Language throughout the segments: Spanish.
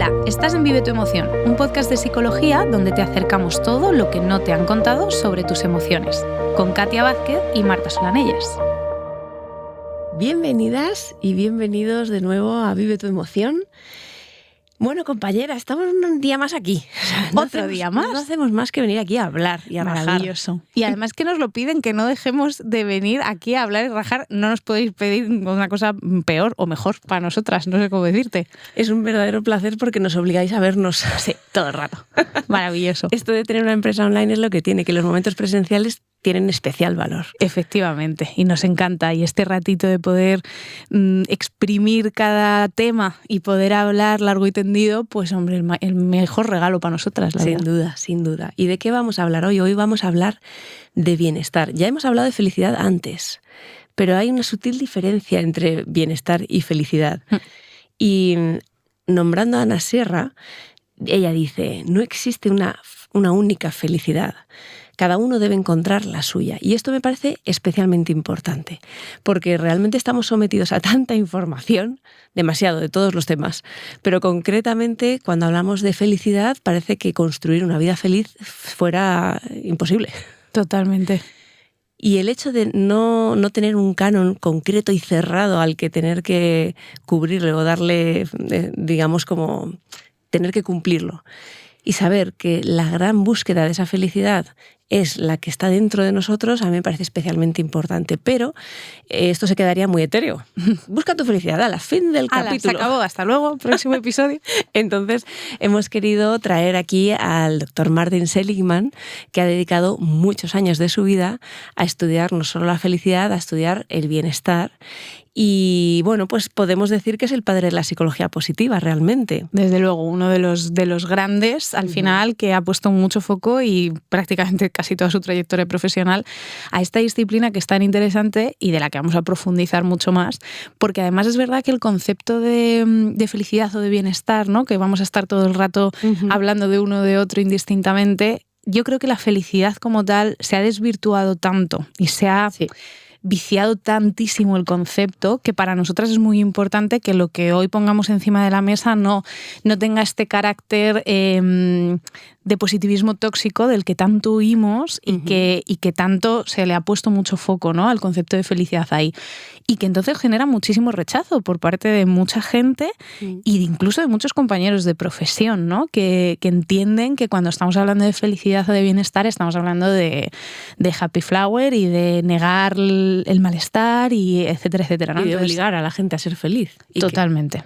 Hola, estás en Vive tu Emoción, un podcast de psicología donde te acercamos todo lo que no te han contado sobre tus emociones, con Katia Vázquez y Marta Solanellas. Bienvenidas y bienvenidos de nuevo a Vive tu Emoción. Bueno, compañera, estamos un día más aquí. ¿Otro día más? No hacemos más que venir aquí a hablar y a Maravilloso. rajar. Y además que nos lo piden, que no dejemos de venir aquí a hablar y rajar. No nos podéis pedir una cosa peor o mejor para nosotras, no sé cómo decirte. Es un verdadero placer porque nos obligáis a vernos. Sí, todo el rato. Maravilloso. Esto de tener una empresa online es lo que tiene, que los momentos presenciales tienen especial valor. Efectivamente, y nos encanta. Y este ratito de poder exprimir cada tema y poder hablar largo y tendido, pues hombre, el mejor regalo para nosotras, la Sin verdad. duda, sin duda. ¿Y de qué vamos a hablar hoy? Hoy vamos a hablar de bienestar. Ya hemos hablado de felicidad antes, pero hay una sutil diferencia entre bienestar y felicidad. Y nombrando a Ana Serra, ella dice, no existe una única felicidad. Cada uno debe encontrar la suya. Y esto me parece especialmente importante, porque realmente estamos sometidos a tanta información, demasiado de todos los temas, pero concretamente cuando hablamos de felicidad parece que construir una vida feliz fuera imposible. Totalmente. Y el hecho de no tener un canon concreto y cerrado al que tener que cubrirle o darle, digamos, como tener que cumplirlo, y saber que la gran búsqueda de esa felicidad es la que está dentro de nosotros, a mí me parece especialmente importante. Pero esto se quedaría muy etéreo. Busca tu felicidad, a la fin del capítulo. Se acabó, hasta luego, próximo episodio. Entonces, hemos querido traer aquí al doctor Martin Seligman, que ha dedicado muchos años de su vida a estudiar no solo la felicidad, a estudiar el bienestar. Y bueno, pues podemos decir que es el padre de la psicología positiva, realmente. Desde luego, uno de los grandes, al final, que ha puesto mucho foco y prácticamente casi toda su trayectoria profesional a esta disciplina que es tan interesante y de la que vamos a profundizar mucho más, porque además es verdad que el concepto de felicidad o de bienestar, ¿no?, que vamos a estar todo el rato hablando de uno o de otro indistintamente, yo creo que la felicidad como tal se ha desvirtuado tanto y se ha viciado tantísimo el concepto que para nosotras es muy importante que lo que hoy pongamos encima de la mesa no tenga este carácter de positivismo tóxico del que tanto huimos y que tanto se le ha puesto mucho foco, ¿no?, al concepto de felicidad ahí. Y que entonces genera muchísimo rechazo por parte de mucha gente y incluso de muchos compañeros de profesión, ¿no?, que entienden que cuando estamos hablando de felicidad o de bienestar estamos hablando de happy flower y de negar el malestar y etcétera, etcétera, ¿no? Y de obligar a la gente a ser feliz. Y totalmente.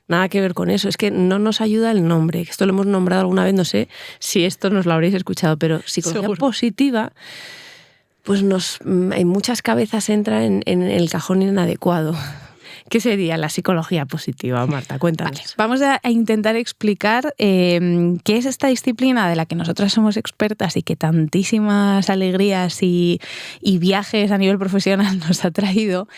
Nada que ver con eso, es que no nos ayuda el nombre. Esto lo hemos nombrado alguna vez, no sé si esto nos lo habréis escuchado, pero psicología Seguro. Positiva, pues en muchas cabezas entra en el cajón inadecuado. ¿Qué sería la psicología positiva, Marta? Cuéntanos. Vale, vamos a intentar explicar qué es esta disciplina de la que nosotras somos expertas y que tantísimas alegrías y viajes a nivel profesional nos ha traído,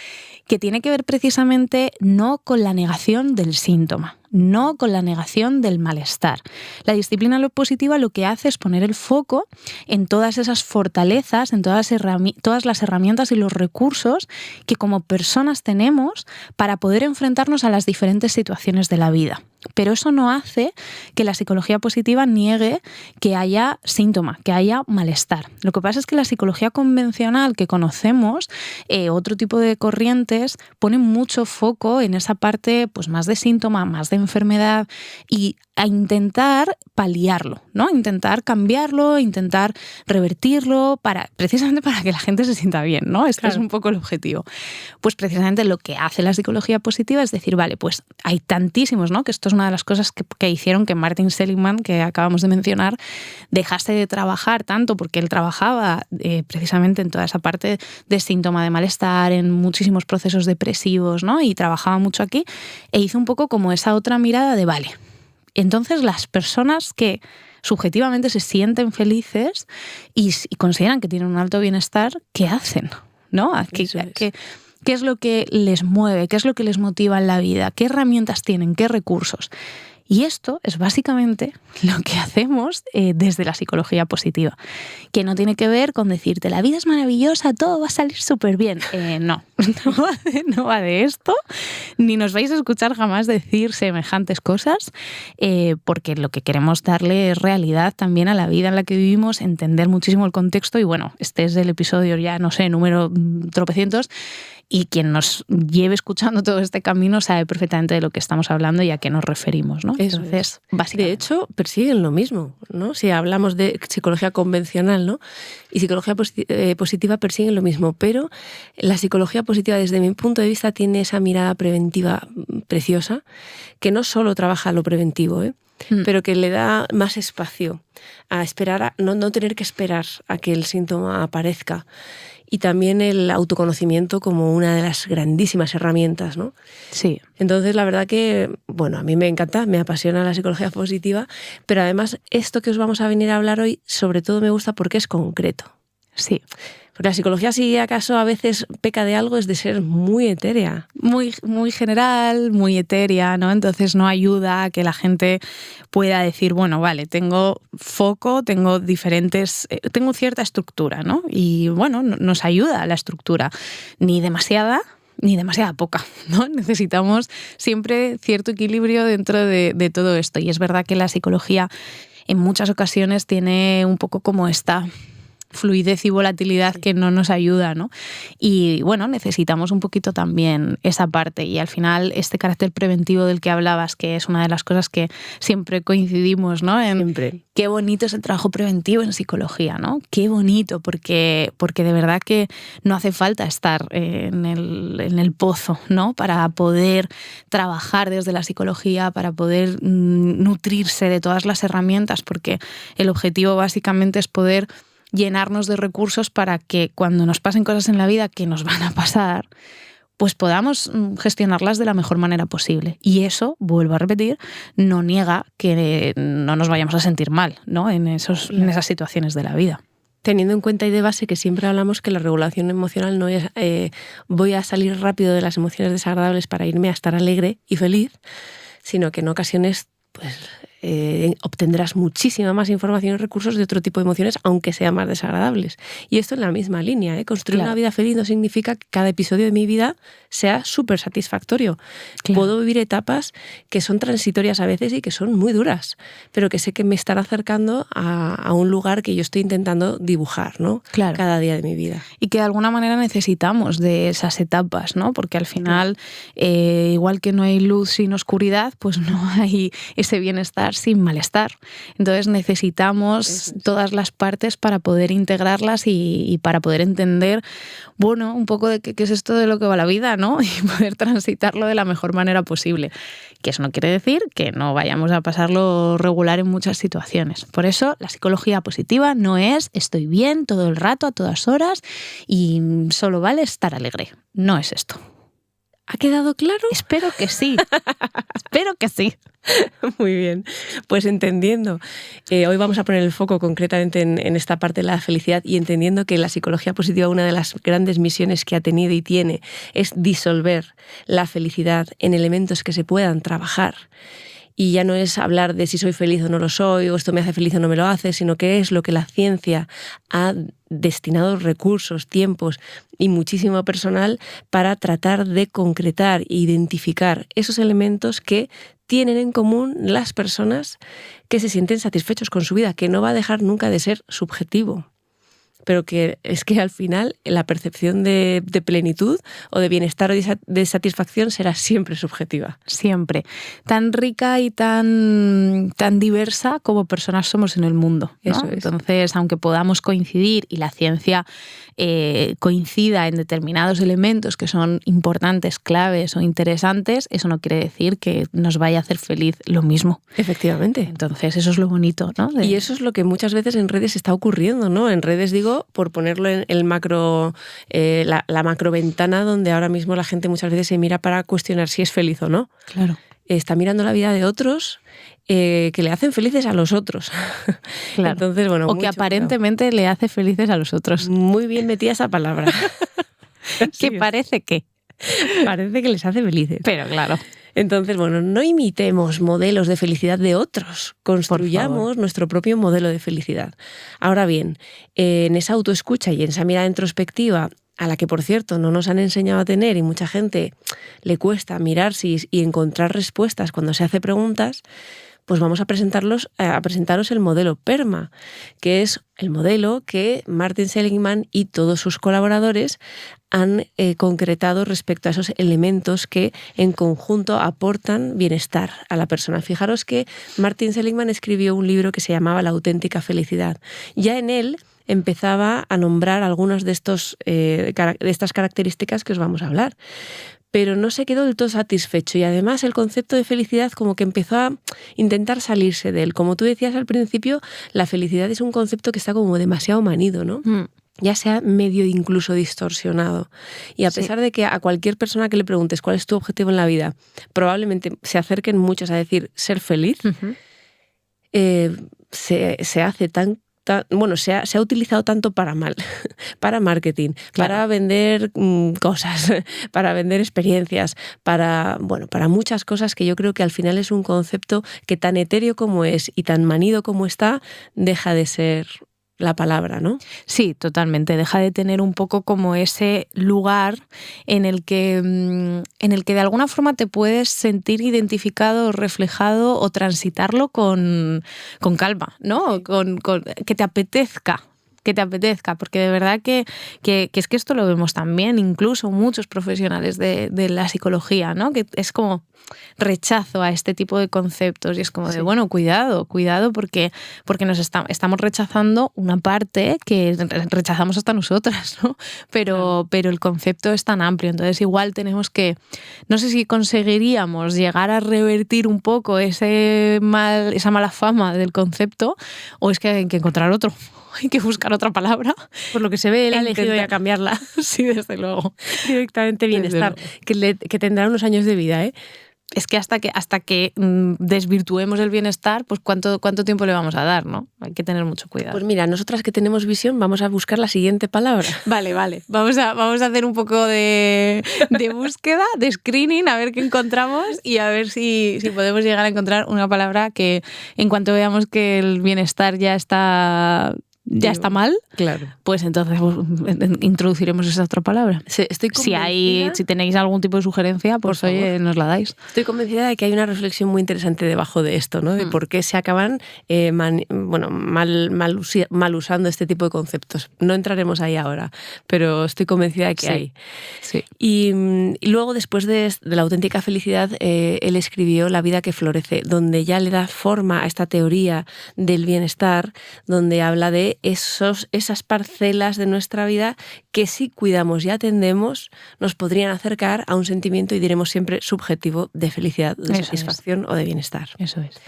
que tiene que ver precisamente no con la negación del síntoma, no con la negación del malestar. La disciplina positiva lo que hace es poner el foco en todas esas fortalezas, en todas las herramientas y los recursos que como personas tenemos para poder enfrentarnos a las diferentes situaciones de la vida. Pero eso no hace que la psicología positiva niegue que haya síntoma, que haya malestar. Lo que pasa es que la psicología convencional que conocemos, otro tipo de corrientes, pone mucho foco en esa parte pues más de síntoma, más de enfermedad y a intentar paliarlo, ¿no? Intentar cambiarlo, intentar revertirlo precisamente para que la gente se sienta bien, ¿no? Este es un poco el objetivo. Pues precisamente lo que hace la psicología positiva es decir, vale, pues hay tantísimos, ¿no?, que esto es una de las cosas que hicieron que Martin Seligman, que acabamos de mencionar, dejase de trabajar tanto, porque él trabajaba precisamente en toda esa parte de síntoma de malestar, en muchísimos procesos depresivos, ¿no?, y trabajaba mucho aquí, e hizo un poco como esa otra mirada de, vale, entonces las personas que subjetivamente se sienten felices y consideran que tienen un alto bienestar, ¿qué hacen? ¿No? ¿Qué es lo que les mueve? ¿Qué es lo que les motiva en la vida? ¿Qué herramientas tienen? ¿Qué recursos? Y esto es básicamente lo que hacemos desde la psicología positiva, que no tiene que ver con decirte la vida es maravillosa, todo va a salir súper bien. No va de esto, ni nos vais a escuchar jamás decir semejantes cosas, porque lo que queremos darle es realidad también a la vida en la que vivimos, entender muchísimo el contexto y bueno, este es el episodio ya, no sé, número tropecientos, y quien nos lleve escuchando todo este camino sabe perfectamente de lo que estamos hablando y a qué nos referimos, ¿no? Eso Entonces, es. básicamente. De hecho, persiguen lo mismo, ¿no? Si hablamos de psicología convencional, ¿no? Y psicología positiva persiguen lo mismo, pero la psicología positiva, desde mi punto de vista, tiene esa mirada preventiva preciosa, que no solo trabaja lo preventivo, pero que le da más espacio a esperar, no tener que esperar a que el síntoma aparezca. Y también el autoconocimiento como una de las grandísimas herramientas, ¿no? Sí. Entonces, la verdad que, bueno, a mí me encanta, me apasiona la psicología positiva, pero además esto que os vamos a venir a hablar hoy, sobre todo me gusta porque es concreto. Sí. Porque la psicología, si acaso a veces peca de algo, es de ser muy etérea. Muy, muy general, muy etérea, ¿no? Entonces no ayuda a que la gente pueda decir, bueno, vale, tengo foco, tengo cierta estructura, ¿no? Y bueno, nos ayuda la estructura, ni demasiada poca, ¿no? Necesitamos siempre cierto equilibrio dentro de todo esto. Y es verdad que la psicología en muchas ocasiones tiene un poco como esta fluidez y volatilidad que no nos ayuda, ¿no? Y bueno, necesitamos un poquito también esa parte y al final este carácter preventivo del que hablabas, que es una de las cosas que siempre coincidimos, ¿no? Siempre. Qué bonito es el trabajo preventivo en psicología, ¿no? Qué bonito, porque de verdad que no hace falta estar en el pozo, ¿no? Para poder trabajar desde la psicología, para poder nutrirse de todas las herramientas, porque el objetivo básicamente es poder llenarnos de recursos para que cuando nos pasen cosas en la vida que nos van a pasar, pues podamos gestionarlas de la mejor manera posible. Y eso, vuelvo a repetir, no niega que no nos vayamos a sentir mal, ¿no? en esas situaciones de la vida. Teniendo en cuenta y de base que siempre hablamos que la regulación emocional no es voy a salir rápido de las emociones desagradables para irme a estar alegre y feliz, sino que en ocasiones pues obtendrás muchísima más información y recursos de otro tipo de emociones, aunque sean más desagradables. Y esto en la misma línea, Construir una vida feliz no significa que cada episodio de mi vida sea súper satisfactorio. Claro. Puedo vivir etapas que son transitorias a veces y que son muy duras, pero que sé que me están acercando a un lugar que yo estoy intentando dibujar, ¿no? Claro. Cada día de mi vida. Y que de alguna manera necesitamos de esas etapas, ¿no? Porque al final, igual que no hay luz sin oscuridad, pues no hay ese bienestar sin malestar. Entonces necesitamos todas las partes para poder integrarlas y para poder entender, bueno, un poco de qué es esto de lo que va la vida, ¿no? Y poder transitarlo de la mejor manera posible. Que eso no quiere decir que no vayamos a pasarlo regular en muchas situaciones. Por eso la psicología positiva no es estoy bien todo el rato, a todas horas y solo vale estar alegre. No es esto. ¿Ha quedado claro? Espero que sí. Espero que sí. Muy bien. Pues entendiendo. Hoy vamos a poner el foco concretamente en esta parte de la felicidad y entendiendo que la psicología positiva, una de las grandes misiones que ha tenido y tiene, es disolver la felicidad en elementos que se puedan trabajar. Y ya no es hablar de si soy feliz o no lo soy, o esto me hace feliz o no me lo hace, sino que es lo que la ciencia ha destinado recursos, tiempos y muchísimo personal para tratar de concretar e identificar esos elementos que tienen en común las personas que se sienten satisfechos con su vida, que no va a dejar nunca de ser subjetivo. Pero que es que al final la percepción de plenitud o de bienestar o de satisfacción será siempre subjetiva. Siempre. Tan rica y tan diversa como personas somos en el mundo, ¿no? Eso es. Entonces, aunque podamos coincidir y la ciencia coincida en determinados elementos que son importantes, claves o interesantes, eso no quiere decir que nos vaya a hacer feliz lo mismo. Efectivamente. Entonces, eso es lo bonito, ¿no? Y eso es lo que muchas veces en redes está ocurriendo, ¿no? En redes, digo, por ponerlo en el macro, la macroventana donde ahora mismo la gente muchas veces se mira para cuestionar si es feliz o no. Claro. Está mirando la vida de otros que le hacen felices a los otros. Claro. Entonces, bueno, o que aparentemente le hace felices a los otros. Muy bien metida esa palabra. Que parece que. Parece que les hace felices. Pero claro. Entonces, bueno, no imitemos modelos de felicidad de otros, construyamos nuestro propio modelo de felicidad. Ahora bien, en esa autoescucha y en esa mirada introspectiva a la que, por cierto, no nos han enseñado a tener y mucha gente le cuesta mirarse y encontrar respuestas cuando se hace preguntas, pues vamos a presentaros el modelo PERMA, que es el modelo que Martin Seligman y todos sus colaboradores han concretado respecto a esos elementos que en conjunto aportan bienestar a la persona. Fijaros que Martin Seligman escribió un libro que se llamaba La auténtica felicidad. Ya en él empezaba a nombrar algunas de estas características que os vamos a hablar. Pero no se quedó del todo satisfecho y además el concepto de felicidad como que empezó a intentar salirse de él. Como tú decías al principio, la felicidad es un concepto que está como demasiado manido, ¿no? Ya se ha medio incluso distorsionado. Y a pesar de que a cualquier persona que le preguntes cuál es tu objetivo en la vida, probablemente se acerquen muchos a decir ser feliz, se hace tan... Bueno, se ha utilizado tanto para mal, para marketing, para vender cosas, para vender experiencias, para muchas cosas que yo creo que al final es un concepto que tan etéreo como es y tan manido como está, deja de ser la palabra, ¿no? Sí, totalmente. Deja de tener un poco como ese lugar en el que de alguna forma te puedes sentir identificado, reflejado o transitarlo con calma, ¿no? Sí. Con que te apetezca. Porque de verdad que es que esto lo vemos también, incluso muchos profesionales de la psicología, ¿no? Que es como rechazo a este tipo de conceptos y es como de, bueno, cuidado, porque nos estamos rechazando una parte que rechazamos hasta nosotras, ¿no? Pero el concepto es tan amplio, entonces igual tenemos que, no sé si conseguiríamos llegar a revertir un poco esa mala fama del concepto o es que hay que encontrar otro. Hay que buscar otra palabra. Por lo que se ve, él ha elegido ya cambiarla. Sí, desde luego. Directamente bienestar, que tendrá unos años de vida, ¿eh? Es que hasta que desvirtuemos el bienestar, pues ¿cuánto tiempo le vamos a dar, ¿no? Hay que tener mucho cuidado. Pues mira, nosotras que tenemos visión vamos a buscar la siguiente palabra. Vale. Vamos a hacer un poco de búsqueda, de screening, a ver qué encontramos y a ver si podemos llegar a encontrar una palabra que en cuanto veamos que el bienestar ya está mal, claro, pues entonces introduciremos esa otra palabra. Sí, estoy convencida. Si tenéis algún tipo de sugerencia, pues oye, nos la dais. Estoy convencida de que hay una reflexión muy interesante debajo de esto, ¿no? De por qué se acaban mal usando este tipo de conceptos. No entraremos ahí ahora, pero estoy convencida de que hay. Sí. Y luego, después de la auténtica felicidad, él escribió La vida que florece, donde ya le da forma a esta teoría del bienestar, donde habla de esas parcelas de nuestra vida que si cuidamos y atendemos nos podrían acercar a un sentimiento, y diremos siempre, subjetivo de felicidad, de satisfacción o de bienestar. Eso es.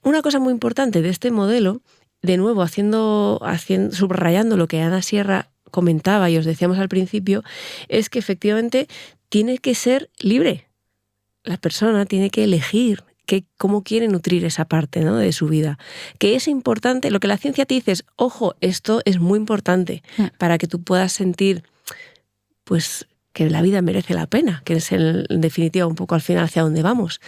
Una cosa muy importante de este modelo, de nuevo subrayando lo que Ana Sierra comentaba y os decíamos al principio, es que efectivamente tiene que ser libre. La persona tiene que elegir cómo quiere nutrir esa parte, ¿no?, de su vida. Que es importante, lo que la ciencia te dice es, ojo, esto es muy importante para que tú puedas sentir, pues, que la vida merece la pena, que es en definitiva un poco al final hacia dónde vamos.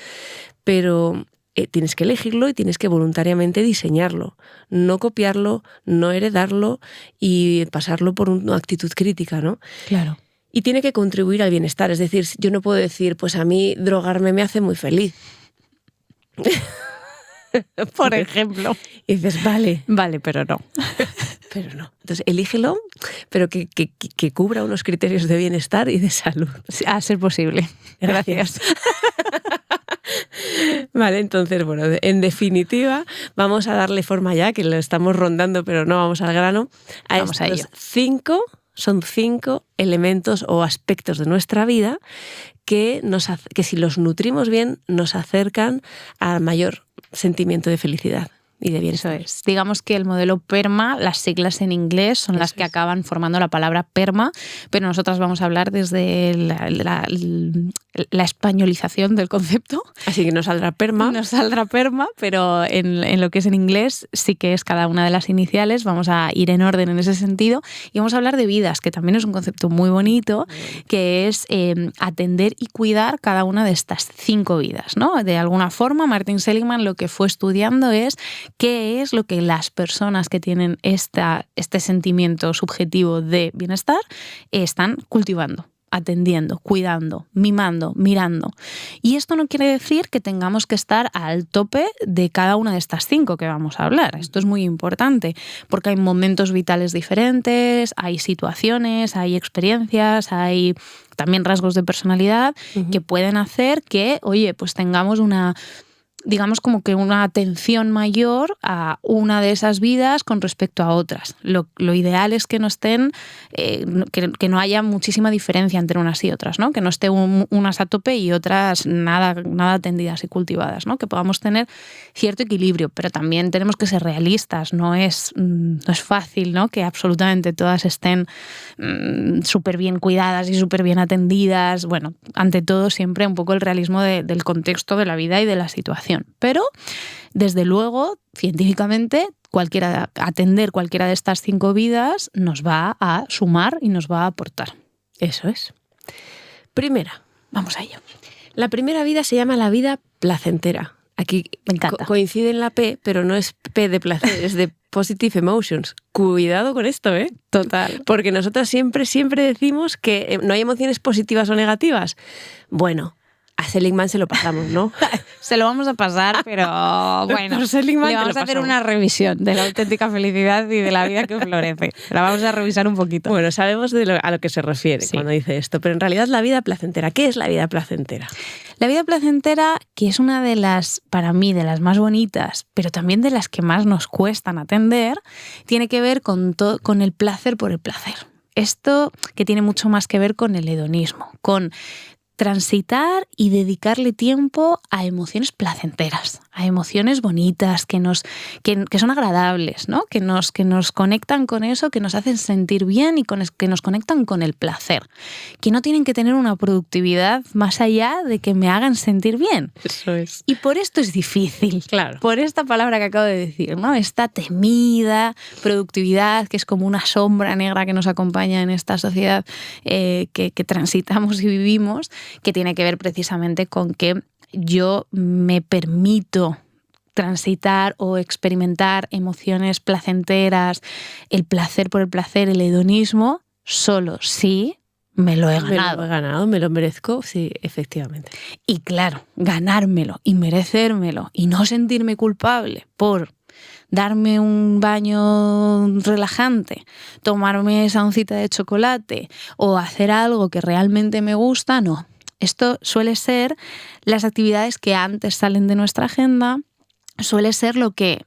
Pero tienes que elegirlo y tienes que voluntariamente diseñarlo, no copiarlo, no heredarlo y pasarlo por una actitud crítica, ¿no? Claro. Y tiene que contribuir al bienestar, es decir, yo no puedo decir, pues a mí drogarme me hace muy feliz. Por ejemplo. Y dices, vale, pero no. Pero no. Entonces, elígelo, pero que cubra unos criterios de bienestar y de salud. A ser posible. Gracias. Vale, entonces, bueno, en definitiva, vamos a darle forma ya, que lo estamos rondando, pero no vamos al grano. Vamos a ello. Son 5 elementos o aspectos de nuestra vida que si los nutrimos bien nos acercan al mayor sentimiento de felicidad y de bienestar. Eso es. Digamos que el modelo PERMA, las siglas en inglés son las que acaban formando la palabra PERMA, pero nosotras vamos a hablar desde la españolización del concepto. Así que nos saldrá PERMA. Nos saldrá PERMA, pero en lo que es en inglés sí que es cada una de las iniciales. Vamos a ir en orden en ese sentido y vamos a hablar de vidas, que también es un concepto muy bonito, que es atender y cuidar cada una de estas 5 vidas, ¿no? De alguna forma, Martin Seligman lo que fue estudiando es qué es lo que las personas que tienen este sentimiento subjetivo de bienestar están cultivando, atendiendo, cuidando, mimando, mirando. Y esto no quiere decir que tengamos que estar al tope de cada una de estas 5 que vamos a hablar. Esto es muy importante porque hay momentos vitales diferentes, hay situaciones, hay experiencias, hay también rasgos de personalidad que pueden hacer que, oye, pues tengamos digamos como que una atención mayor a una de esas vidas con respecto a otras. Lo ideal es que no estén, que no haya muchísima diferencia entre unas y otras, ¿no? Que no esté unas a tope y otras nada atendidas y cultivadas, ¿no? Que podamos tener cierto equilibrio, pero también tenemos que ser realistas. No es fácil, ¿no? Que absolutamente todas estén súper bien cuidadas y súper bien atendidas. Bueno, ante todo siempre un poco el realismo del contexto de la vida y de la situación. Pero, desde luego, científicamente, atender cualquiera de estas 5 vidas nos va a sumar y nos va a aportar. Eso es. Primera. Vamos a ello. La primera vida se llama la vida placentera. Aquí me encanta. Coincide en la P, pero no es P de placer, es de positive emotions. Cuidado con esto, ¿eh? Total. Porque nosotras siempre decimos que no hay emociones positivas o negativas. Bueno, a Seligman se lo pasamos, ¿no? Se lo vamos a pasar, pero bueno, le vamos a hacer una revisión de la auténtica felicidad y de la vida que florece. La vamos a revisar un poquito. Bueno, sabemos a lo que se refiere cuando dice esto, pero en realidad la vida placentera, ¿qué es la vida placentera? La vida placentera, que es una de las, para mí, de las más bonitas, pero también de las que más nos cuestan atender, tiene que ver con el placer por el placer. Esto que tiene mucho más que ver con el hedonismo, con transitar y dedicarle tiempo a emociones placenteras, a emociones bonitas, que son agradables, ¿no? Que nos conectan con eso, que nos hacen sentir bien y que nos conectan con el placer, que no tienen que tener una productividad más allá de que me hagan sentir bien. Eso es. Y por esto es difícil, claro. Por esta palabra que acabo de decir, ¿no? Esta temida productividad, que es como una sombra negra que nos acompaña en esta sociedad que transitamos y vivimos, que tiene que ver precisamente con que yo me permito transitar o experimentar emociones placenteras, el placer por el placer, el hedonismo, solo si me lo he ganado. Me lo merezco, sí, efectivamente. Y claro, ganármelo y merecérmelo y no sentirme culpable por darme un baño relajante, tomarme esa oncita de chocolate o hacer algo que realmente me gusta, no. Esto suele ser las actividades que antes salen de nuestra agenda, suele ser lo que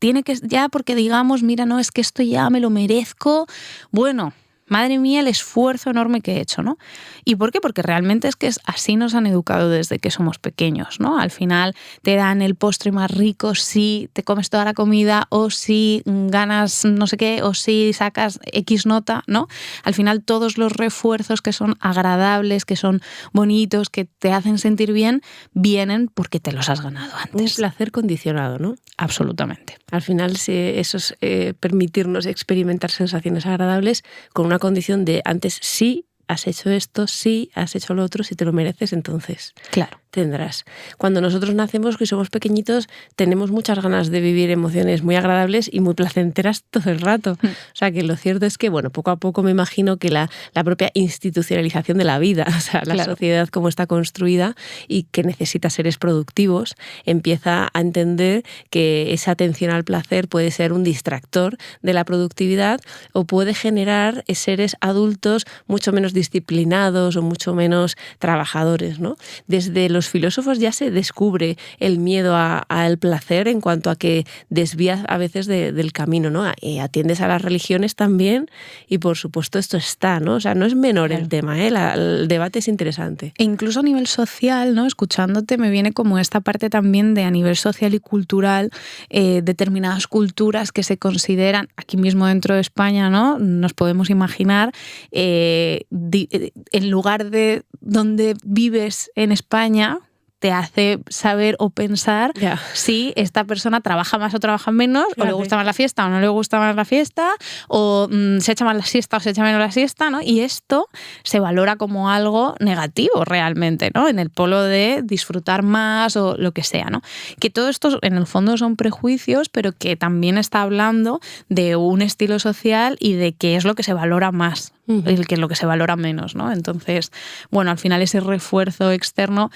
tiene que, ya porque digamos, mira, no, es que esto ya me lo merezco, bueno, madre mía, el esfuerzo enorme que he hecho, ¿no? ¿Y por qué? Porque realmente es que así nos han educado desde que somos pequeños, ¿no? Al final te dan el postre más rico si te comes toda la comida o si ganas no sé qué o si sacas X nota, ¿no? Al final todos los refuerzos que son agradables, que son bonitos, que te hacen sentir bien, vienen porque te los has ganado antes. Un placer condicionado, ¿no? Absolutamente. Al final eso es permitirnos experimentar sensaciones agradables con una condición de antes sí has hecho esto, sí has hecho lo otro, si te lo mereces, entonces claro, tendrás. Cuando nosotros nacemos y somos pequeñitos, tenemos muchas ganas de vivir emociones muy agradables y muy placenteras todo el rato. O sea, que lo cierto es que, bueno, poco a poco me imagino que la propia institucionalización de la vida, o sea, la sociedad como está construida y que necesita seres productivos, empieza a entender que esa atención al placer puede ser un distractor de la productividad o puede generar seres adultos mucho menos disciplinados o mucho menos trabajadores, ¿no? Desde los filósofos ya se descubre el miedo al placer en cuanto a que desvías a veces del camino, ¿no? Atiendes a las religiones también y por supuesto esto está, ¿no? O sea, no es menor el tema, ¿eh? El debate es interesante. E incluso a nivel social, ¿no? Escuchándote me viene como esta parte también de a nivel social y cultural, determinadas culturas que se consideran, aquí mismo dentro de España, ¿no? Nos podemos imaginar en lugar de donde vives en España, te hace saber o pensar si esta persona trabaja más o trabaja menos, o le gusta más la fiesta o no le gusta más la fiesta, o se echa más la siesta o se echa menos la siesta, ¿no? Y esto se valora como algo negativo realmente, ¿no? En el polo de disfrutar más o lo que sea, ¿no? Que todo esto en el fondo son prejuicios, pero que también está hablando de un estilo social y de qué es lo que se valora más, el que es lo que se valora menos, ¿no? Entonces, bueno, al final ese refuerzo externo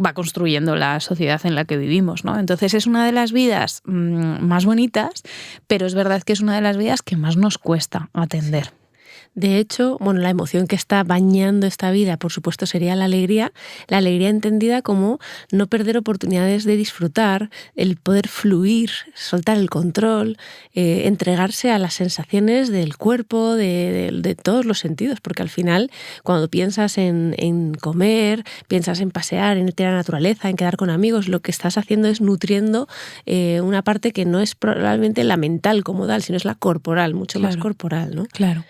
va construyendo la sociedad en la que vivimos, ¿no? Entonces es una de las vidas más bonitas, pero es verdad que es una de las vidas que más nos cuesta atender. De hecho, bueno, la emoción que está bañando esta vida, por supuesto, sería la alegría entendida como no perder oportunidades de disfrutar, el poder fluir, soltar el control, entregarse a las sensaciones del cuerpo, de todos los sentidos, porque al final, cuando piensas en comer, piensas en pasear, en irte a la naturaleza, en quedar con amigos, lo que estás haciendo es nutriendo una parte que no es probablemente la mental como tal, sino es la corporal, mucho más corporal, ¿no? Claro.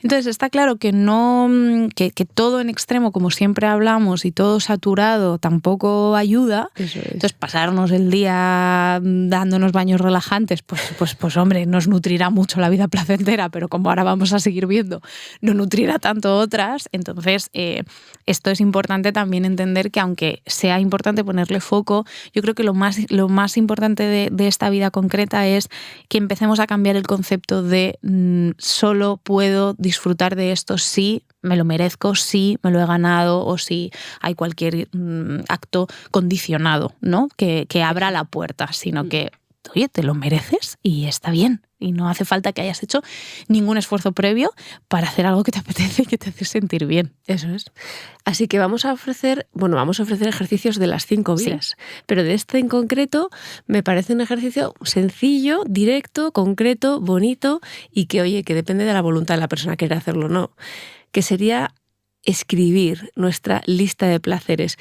Entonces está claro que no que todo en extremo, como siempre hablamos, y todo saturado tampoco ayuda. Eso es. Entonces pasarnos el día dándonos baños relajantes, pues hombre, nos nutrirá mucho la vida placentera, pero como ahora vamos a seguir viendo, no nutrirá tanto otras. Entonces esto es importante también entender que aunque sea importante ponerle foco, yo creo que lo más importante de esta vida concreta es que empecemos a cambiar el concepto de solo puedo disfrutar de esto si me lo merezco, si me lo he ganado o si hay cualquier acto condicionado, ¿no? que abra la puerta, sino que, oye, te lo mereces y está bien. Y no hace falta que hayas hecho ningún esfuerzo previo para hacer algo que te apetece y que te hace sentir bien. Eso es. Así que vamos a ofrecer ejercicios de las 5 vías. Sí. Pero de este en concreto me parece un ejercicio sencillo, directo, concreto, bonito y que, oye, que depende de la voluntad de la persona que quiera hacerlo o no. Que sería escribir nuestra lista de placeres.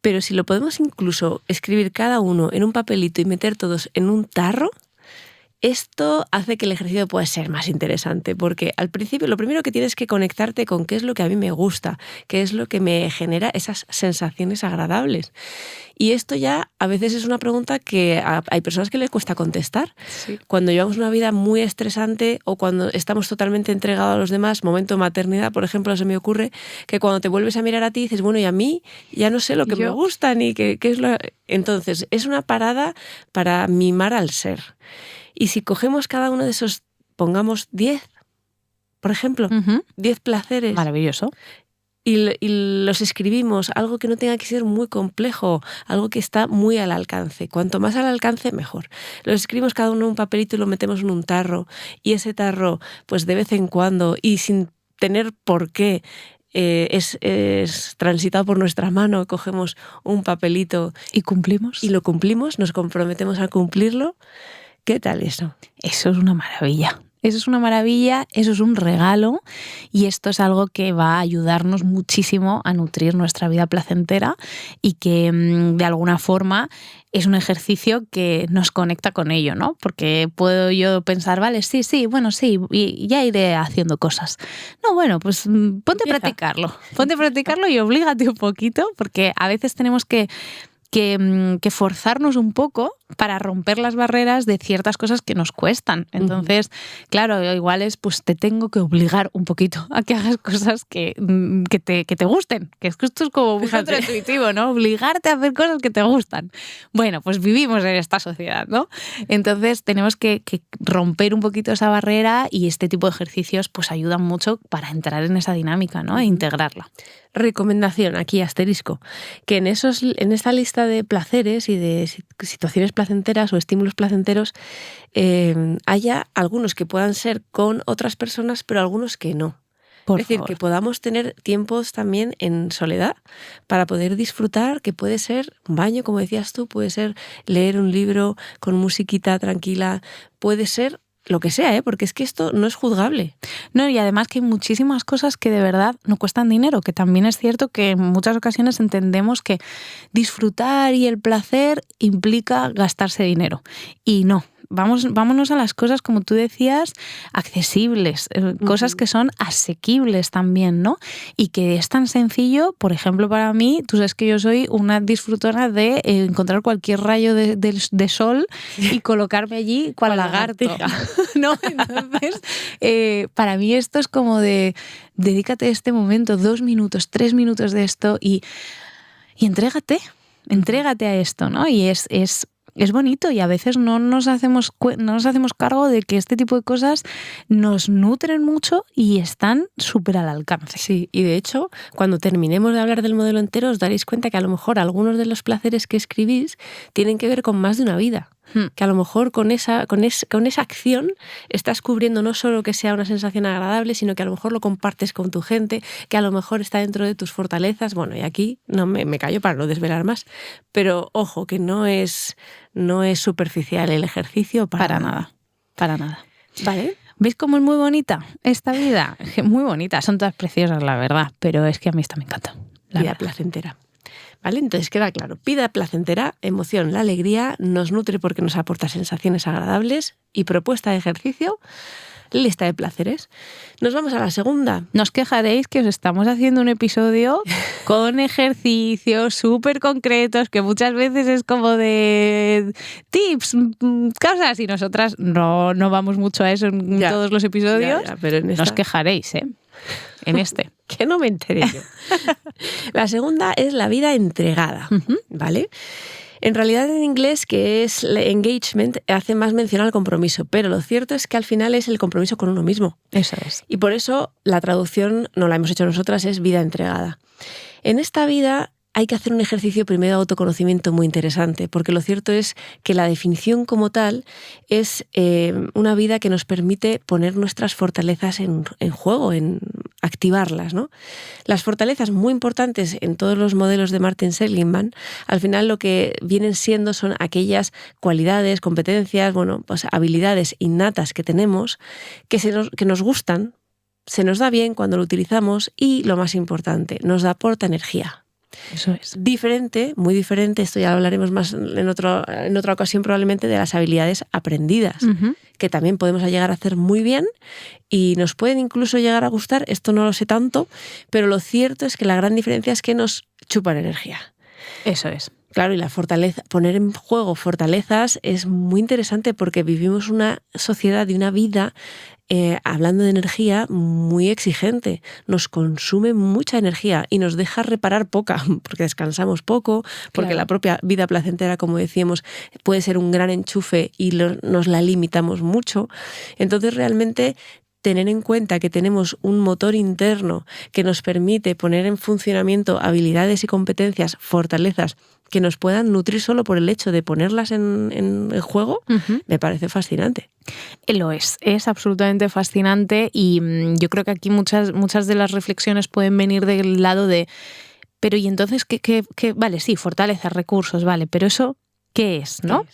Pero si lo podemos incluso escribir cada uno en un papelito y meter todos en un tarro, esto hace que el ejercicio pueda ser más interesante, porque al principio lo primero que tienes que conectarte con qué es lo que a mí me gusta, qué es lo que me genera esas sensaciones agradables. Y esto ya a veces es una pregunta que hay personas que les cuesta contestar. Sí. Cuando llevamos una vida muy estresante o cuando estamos totalmente entregados a los demás, momento de maternidad, por ejemplo, se me ocurre que cuando te vuelves a mirar a ti dices, bueno, y a mí ya no sé lo que me gusta ni qué es lo... Entonces, es una parada para mimar al ser. Y si cogemos cada uno de esos, pongamos 10, por ejemplo, 10 placeres. Maravilloso. Y los escribimos, algo que no tenga que ser muy complejo, algo que está muy al alcance. Cuanto más al alcance, mejor. Los escribimos cada uno en un papelito y lo metemos en un tarro. Y ese tarro, pues de vez en cuando, y sin tener por qué, es transitado por nuestra mano, cogemos un papelito. ¿Y cumplimos? Y lo cumplimos, nos comprometemos a cumplirlo. ¿Qué tal eso? Eso es una maravilla. Eso es una maravilla, eso es un regalo y esto es algo que va a ayudarnos muchísimo a nutrir nuestra vida placentera y que de alguna forma es un ejercicio que nos conecta con ello, ¿no? Porque puedo yo pensar, vale, sí, bueno, sí, y ya iré haciendo cosas. No, bueno, pues ponte a practicarlo y oblígate un poquito porque a veces tenemos que forzarnos un poco para romper las barreras de ciertas cosas que nos cuestan. Entonces, claro, igual es, pues te tengo que obligar un poquito a que hagas cosas que te gusten. Que esto es como muy contraintuitivo, ¿no? Obligarte a hacer cosas que te gustan. Bueno, pues vivimos en esta sociedad, ¿no? Entonces tenemos que romper un poquito esa barrera y este tipo de ejercicios pues ayudan mucho para entrar en esa dinámica, ¿no? E integrarla. Recomendación, aquí asterisco, que en esta lista de placeres y de situaciones placenteras o estímulos placenteros haya algunos que puedan ser con otras personas, pero algunos que no. Es decir, que podamos tener tiempos también en soledad para poder disfrutar, que puede ser un baño, como decías tú, puede ser leer un libro con musiquita tranquila, puede ser lo que sea, porque es que esto no es juzgable. No, y además que hay muchísimas cosas que de verdad no cuestan dinero, que también es cierto que en muchas ocasiones entendemos que disfrutar y el placer implica gastarse dinero. Y no. vámonos a las cosas, como tú decías, accesibles, cosas que son asequibles también, ¿no? Y que es tan sencillo, por ejemplo, para mí, tú sabes que yo soy una disfrutora de encontrar cualquier rayo de sol y colocarme allí cual lagarto, ¿no? Entonces, para mí esto es como de, dedícate este momento, 2 minutos, 3 minutos de esto y entrégate a esto, ¿no? Y es bonito y a veces no nos hacemos cargo de que este tipo de cosas nos nutren mucho y están súper al alcance. Sí, y de hecho, cuando terminemos de hablar del modelo entero, os daréis cuenta que a lo mejor algunos de los placeres que escribís tienen que ver con más de una vida. Que a lo mejor con esa acción estás cubriendo no solo que sea una sensación agradable, sino que a lo mejor lo compartes con tu gente, que a lo mejor está dentro de tus fortalezas. Bueno, y aquí no me callo para no desvelar más, pero ojo, que no es superficial el ejercicio para nada. ¿Vale? ¿Veis cómo es muy bonita esta vida? Muy bonita, son todas preciosas, la verdad, pero es que a mí esta me encanta. Vida placentera. ¿Vale? Entonces queda claro, vida placentera, emoción, la alegría, nos nutre porque nos aporta sensaciones agradables y propuesta de ejercicio, lista de placeres. Nos vamos a la segunda. No os quejaréis que os estamos haciendo un episodio con ejercicios súper concretos, que muchas veces es como de tips, cosas, y nosotras no vamos mucho a eso en todos los episodios. Pero en esta... No os quejaréis, en este. Que no me enteré yo. La segunda es la vida entregada, ¿vale? En realidad en inglés, que es engagement, hace más mención al compromiso, pero lo cierto es que al final es el compromiso con uno mismo. Eso es. Y por eso la traducción, no la hemos hecho nosotras, es vida entregada. En esta vida hay que hacer un ejercicio primero de autoconocimiento muy interesante, porque lo cierto es que la definición como tal es una vida que nos permite poner nuestras fortalezas en juego, en activarlas, ¿no? Las fortalezas muy importantes en todos los modelos de Martin Seligman, al final lo que vienen siendo son aquellas cualidades, competencias, pues habilidades innatas que tenemos, que nos gustan, se nos da bien cuando lo utilizamos y, lo más importante, nos aporta energía. Eso es. Diferente, muy diferente, esto ya lo hablaremos más en otra ocasión probablemente, de las habilidades aprendidas, que también podemos llegar a hacer muy bien y nos pueden incluso llegar a gustar, esto no lo sé tanto, pero lo cierto es que la gran diferencia es que nos chupan energía. Eso es. Claro, y la fortaleza, poner en juego fortalezas es muy interesante porque vivimos una sociedad y una vida, hablando de energía, muy exigente. Nos consume mucha energía y nos deja reparar poca, porque descansamos poco, porque la propia vida placentera, como decíamos, puede ser un gran enchufe y nos la limitamos mucho. Entonces, realmente, tener en cuenta que tenemos un motor interno que nos permite poner en funcionamiento habilidades y competencias, fortalezas, que nos puedan nutrir solo por el hecho de ponerlas en juego, me parece fascinante. Lo es absolutamente fascinante y yo creo que aquí muchas de las reflexiones pueden venir del lado de, pero ¿y entonces qué? Vale, sí, fortalezas, recursos, vale, pero eso... ¿Qué es, no?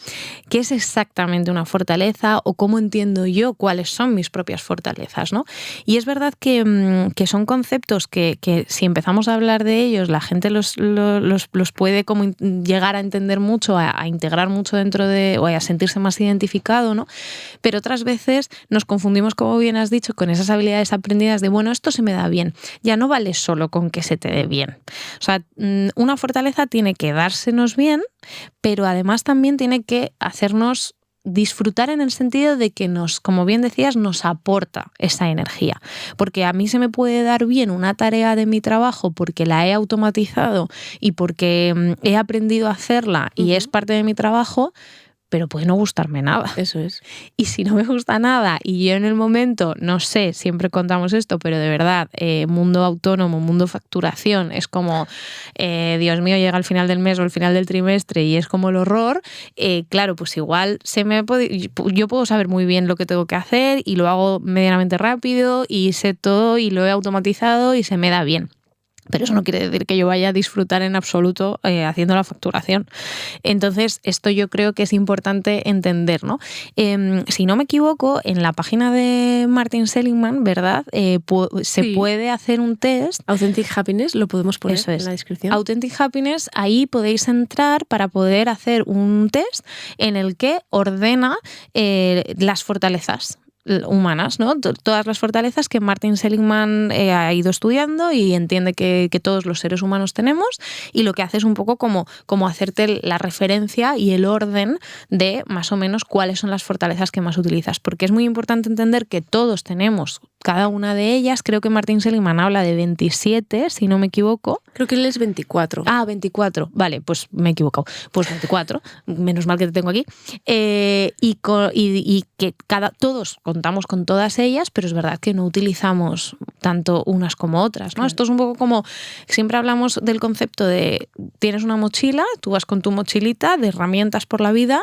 ¿Qué es exactamente una fortaleza o cómo entiendo yo cuáles son mis propias fortalezas, ¿no? Y es verdad que son conceptos que si empezamos a hablar de ellos, la gente los puede como llegar a entender mucho, a integrar mucho dentro de, o a sentirse más identificado, ¿no? Pero otras veces nos confundimos, como bien has dicho, con esas habilidades aprendidas de, bueno, esto se me da bien. Ya no vale solo con que se te dé bien. O sea, una fortaleza tiene que dársenos bien, pero además también tiene que hacernos disfrutar en el sentido de que como bien decías, nos aporta esa energía. Porque a mí se me puede dar bien una tarea de mi trabajo porque la he automatizado y porque he aprendido a hacerla y es parte de mi trabajo, pero puede no gustarme nada. Eso es. Y si no me gusta nada y yo en el momento, no sé, siempre contamos esto, pero de verdad, mundo autónomo, mundo facturación, es como, Dios mío, llega al final del mes o al final del trimestre y es como el horror, claro, pues igual yo puedo saber muy bien lo que tengo que hacer y lo hago medianamente rápido y sé todo y lo he automatizado y se me da bien. Pero eso no quiere decir que yo vaya a disfrutar en absoluto haciendo la facturación. Entonces, esto yo creo que es importante entender, ¿no? Si no me equivoco, en la página de Martin Seligman, ¿verdad? Se puede hacer un test. Authentic Happiness, lo podemos poner en la descripción. Authentic Happiness, ahí podéis entrar para poder hacer un test en el que ordena las fortalezas humanas, ¿no? Todas las fortalezas que Martin Seligman ha ido estudiando y entiende que todos los seres humanos tenemos, y lo que hace es un poco como hacerte la referencia y el orden de más o menos cuáles son las fortalezas que más utilizas, porque es muy importante entender que todos tenemos cada una de ellas. Creo que Martin Seligman habla de 27, si no me equivoco. Creo que él es 24. 24. Vale, pues me he equivocado. Pues 24. Menos mal que te tengo aquí. Y que todos contamos con todas ellas, pero es verdad que no utilizamos tanto unas como otras, ¿no? Claro. Esto es un poco como, siempre hablamos del concepto de tienes una mochila, tú vas con tu mochilita de herramientas por la vida.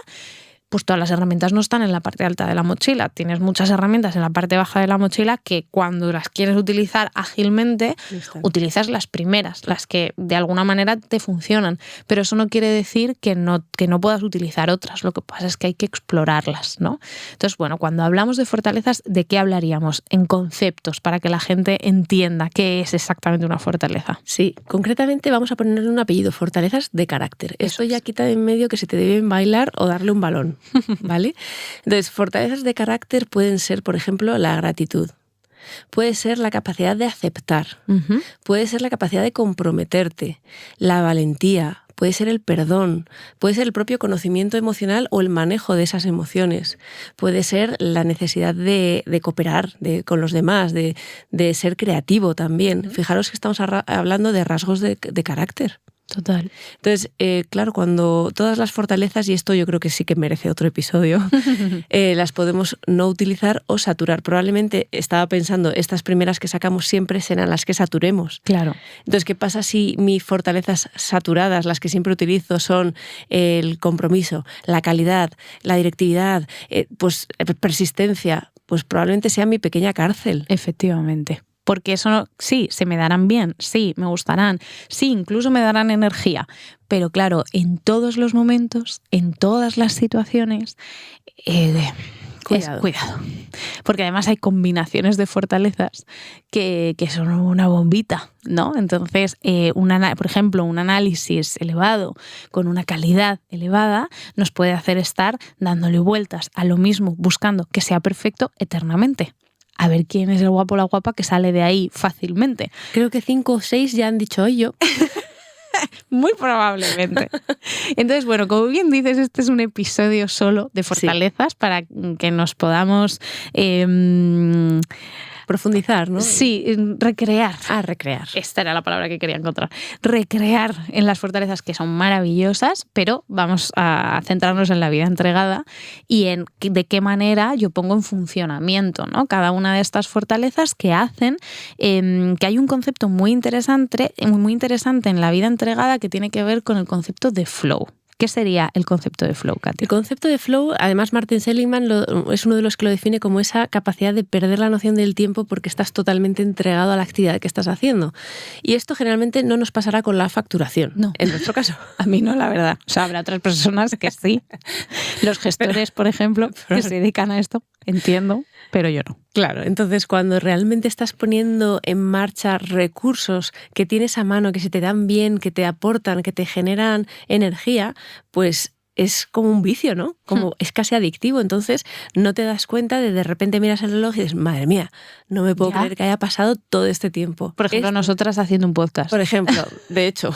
Pues todas las herramientas no están en la parte alta de la mochila. Tienes muchas herramientas en la parte baja de la mochila que cuando las quieres utilizar ágilmente, utilizas las primeras, las que de alguna manera te funcionan. Pero eso no quiere decir que no puedas utilizar otras. Lo que pasa es que hay que explorarlas, ¿no? Entonces, bueno, cuando hablamos de fortalezas, ¿de qué hablaríamos? En conceptos, para que la gente entienda qué es exactamente una fortaleza. Sí, concretamente vamos a ponerle un apellido: fortalezas de carácter. Esto ya quita de en medio que se te deben bailar o darle un balón. ¿Vale? Entonces, fortalezas de carácter pueden ser, por ejemplo, la gratitud. Puede ser la capacidad de aceptar. Puede ser la capacidad de comprometerte. La valentía. Puede ser el perdón. Puede ser el propio conocimiento emocional o el manejo de esas emociones. Puede ser la necesidad de cooperar con los demás, de ser creativo también. Fijaros que estamos hablando de rasgos de carácter. Total. Entonces, claro, cuando todas las fortalezas, y esto yo creo que sí que merece otro episodio, las podemos no utilizar o saturar. Probablemente, estaba pensando, estas primeras que sacamos siempre serán las que saturemos. Claro. Entonces, ¿qué pasa si mis fortalezas saturadas, las que siempre utilizo, son el compromiso, la calidad, la directividad, pues persistencia? Pues probablemente sea mi pequeña cárcel. Efectivamente. Porque eso sí, se me darán bien, sí, me gustarán, sí, incluso me darán energía. Pero claro, en todos los momentos, en todas las situaciones, cuidado. Porque además hay combinaciones de fortalezas que son una bombita, ¿no? Entonces, por ejemplo, un análisis elevado con una calidad elevada nos puede hacer estar dándole vueltas a lo mismo, buscando que sea perfecto eternamente. A ver quién es el guapo o la guapa que sale de ahí fácilmente. Creo que 5 o 6 ya han dicho hoy yo. Muy probablemente. Entonces, bueno, como bien dices, este es un episodio solo de fortalezas para que nos podamos profundizar, ¿no? Sí, recrear. Recrear. Esta era la palabra que quería encontrar. Recrear en las fortalezas, que son maravillosas, pero vamos a centrarnos en la vida entregada y en de qué manera yo pongo en funcionamiento, ¿no? Cada una de estas fortalezas que hacen que hay un concepto muy interesante en la vida entregada que tiene que ver con el concepto de flow. ¿Qué sería el concepto de flow, Katy? El concepto de flow, además Martin Seligman es uno de los que lo define como esa capacidad de perder la noción del tiempo porque estás totalmente entregado a la actividad que estás haciendo. Y esto generalmente no nos pasará con la facturación, no. En nuestro caso. A mí no, la verdad. O sea, habrá otras personas que sí. Los gestores, por ejemplo, que se dedican a esto, entiendo, pero yo no. Claro, entonces cuando realmente estás poniendo en marcha recursos que tienes a mano, que se te dan bien, que te aportan, que te generan energía, pues es como un vicio, ¿no? Es casi adictivo. Entonces no te das cuenta de repente miras el reloj y dices, madre mía, no me puedo creer que haya pasado todo este tiempo. Por ejemplo, nosotras haciendo un podcast. Por ejemplo, de hecho.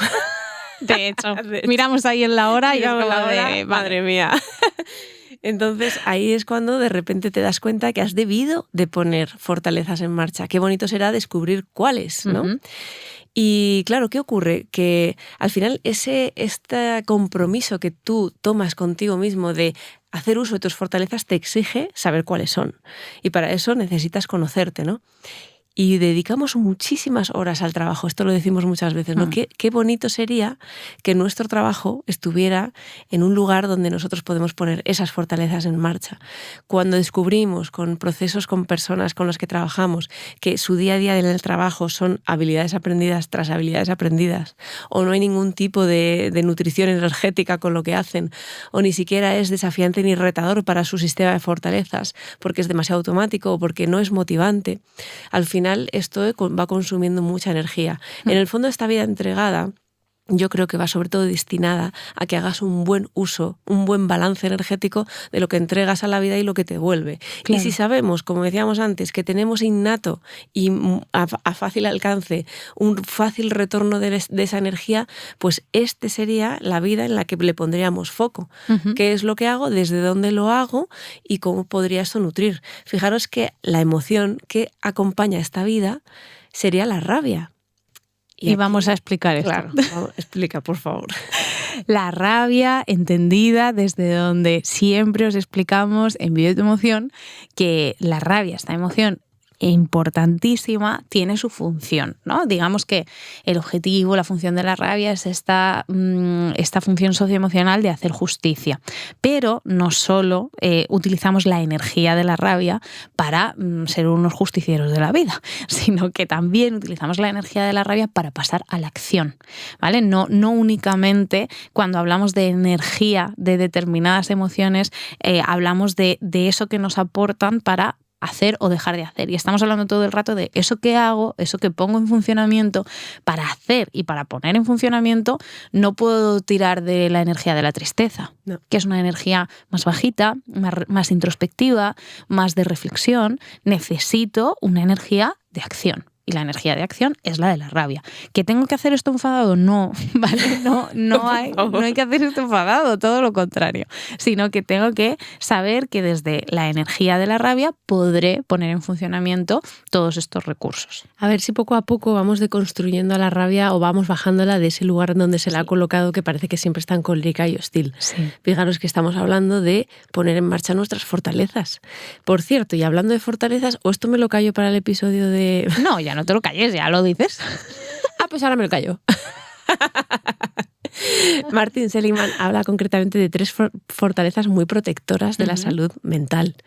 Miramos ahí en la hora y miramos la hora, madre mía. Entonces ahí es cuando de repente te das cuenta que has debido de poner fortalezas en marcha. Qué bonito será descubrir cuáles, ¿no? Uh-huh. Y claro, ¿qué ocurre? Que al final este compromiso que tú tomas contigo mismo de hacer uso de tus fortalezas te exige saber cuáles son. Y para eso necesitas conocerte, ¿no? y dedicamos muchísimas horas al trabajo. Esto lo decimos muchas veces, ¿no? Qué bonito sería que nuestro trabajo estuviera en un lugar donde nosotros podemos poner esas fortalezas en marcha. Cuando descubrimos con procesos, con personas con las que trabajamos, que su día a día en el trabajo son habilidades aprendidas tras habilidades aprendidas, o no hay ningún tipo de nutrición energética con lo que hacen, o ni siquiera es desafiante ni retador para su sistema de fortalezas, porque es demasiado automático o porque no es motivante, al final esto va consumiendo mucha energía. En el fondo, esta vida entregada, yo creo que va sobre todo destinada a que hagas un buen uso, un buen balance energético de lo que entregas a la vida y lo que te devuelve. Claro. Y si sabemos, como decíamos antes, que tenemos innato y a fácil alcance un fácil retorno de esa energía, pues este sería la vida en la que le pondríamos foco. ¿Qué es lo que hago? ¿Desde dónde lo hago? ¿Y cómo podría esto nutrir? Fijaros que la emoción que acompaña esta vida sería la rabia. Y vamos a explicar esto. Claro, explica, por favor. La rabia entendida desde donde siempre os explicamos en Vive tu emoción que la rabia, esta emoción importantísima, tiene su función, ¿no? Digamos que el objetivo, la función de la rabia es esta función socioemocional de hacer justicia. Pero no solo utilizamos la energía de la rabia para ser unos justicieros de la vida, sino que también utilizamos la energía de la rabia para pasar a la acción, ¿vale? No únicamente cuando hablamos de energía de determinadas emociones, hablamos de eso que nos aportan para hacer o dejar de hacer. Y estamos hablando todo el rato de eso que hago, eso que pongo en funcionamiento. Para hacer y para poner en funcionamiento no puedo tirar de la energía de la tristeza, no, que es una energía más bajita, más introspectiva, más de reflexión. Necesito una energía de acción. Y la energía de acción es la de la rabia. ¿Que tengo que hacer esto enfadado? No, ¿vale? No hay que hacer esto enfadado, todo lo contrario. Sino que tengo que saber que desde la energía de la rabia podré poner en funcionamiento todos estos recursos. A ver si poco a poco vamos deconstruyendo a la rabia o vamos bajándola de ese lugar donde se la ha colocado, que parece que siempre es tan cólica y hostil. Sí. Fijaros que estamos hablando de poner en marcha nuestras fortalezas. Por cierto, y hablando de fortalezas, o esto me lo callo para el episodio de... No, ya no te lo calles, ya lo dices. Pues ahora me lo callo. Martin Seligman habla concretamente de 3 fortalezas muy protectoras de la salud mental.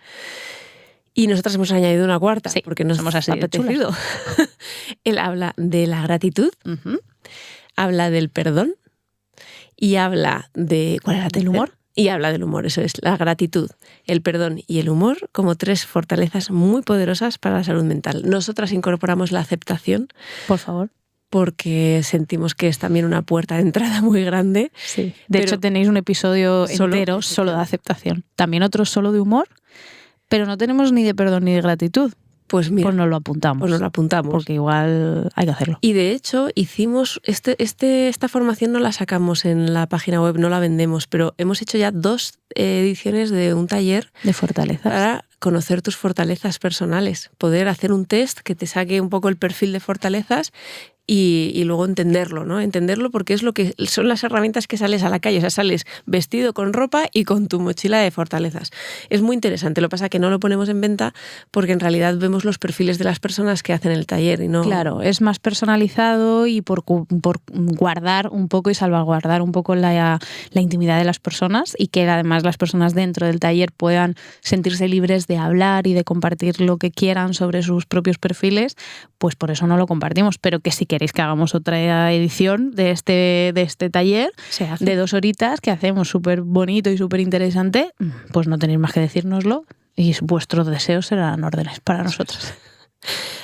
Y nosotras hemos añadido una cuarta, sí, porque nos hemos ha apetecido. Él habla de la gratitud, habla del perdón y habla de... ¿Cuál era el humor? Y habla del humor, eso es, la gratitud, el perdón y el humor como 3 fortalezas muy poderosas para la salud mental. Nosotras incorporamos la aceptación. Por favor. Porque sentimos que es también una puerta de entrada muy grande. Sí. De hecho, tenéis un episodio entero solo de aceptación. También otro solo de humor, pero no tenemos ni de perdón ni de gratitud. Pues mira, pues nos lo apuntamos. Porque igual hay que hacerlo. Y de hecho, hicimos esta formación no la sacamos en la página web, no la vendemos, pero hemos hecho ya 2 ediciones de un taller de fortalezas para conocer tus fortalezas personales, poder hacer un test que te saque un poco el perfil de fortalezas y luego entenderlo, ¿no? Entenderlo porque es lo que son las herramientas que sales a la calle, o sea, sales vestido con ropa y con tu mochila de fortalezas. Es muy interesante, lo que pasa es que no lo ponemos en venta porque en realidad vemos los perfiles de las personas que hacen el taller y no... Claro, es más personalizado y por guardar un poco y salvaguardar un poco la intimidad de las personas y que además las personas dentro del taller puedan sentirse libres de hablar y de compartir lo que quieran sobre sus propios perfiles, pues por eso no lo compartimos, pero que si queréis que hagamos otra edición de este taller de 2 horitas que hacemos súper bonito y súper interesante, pues no tenéis más que decírnoslo y vuestros deseos serán órdenes para nosotros.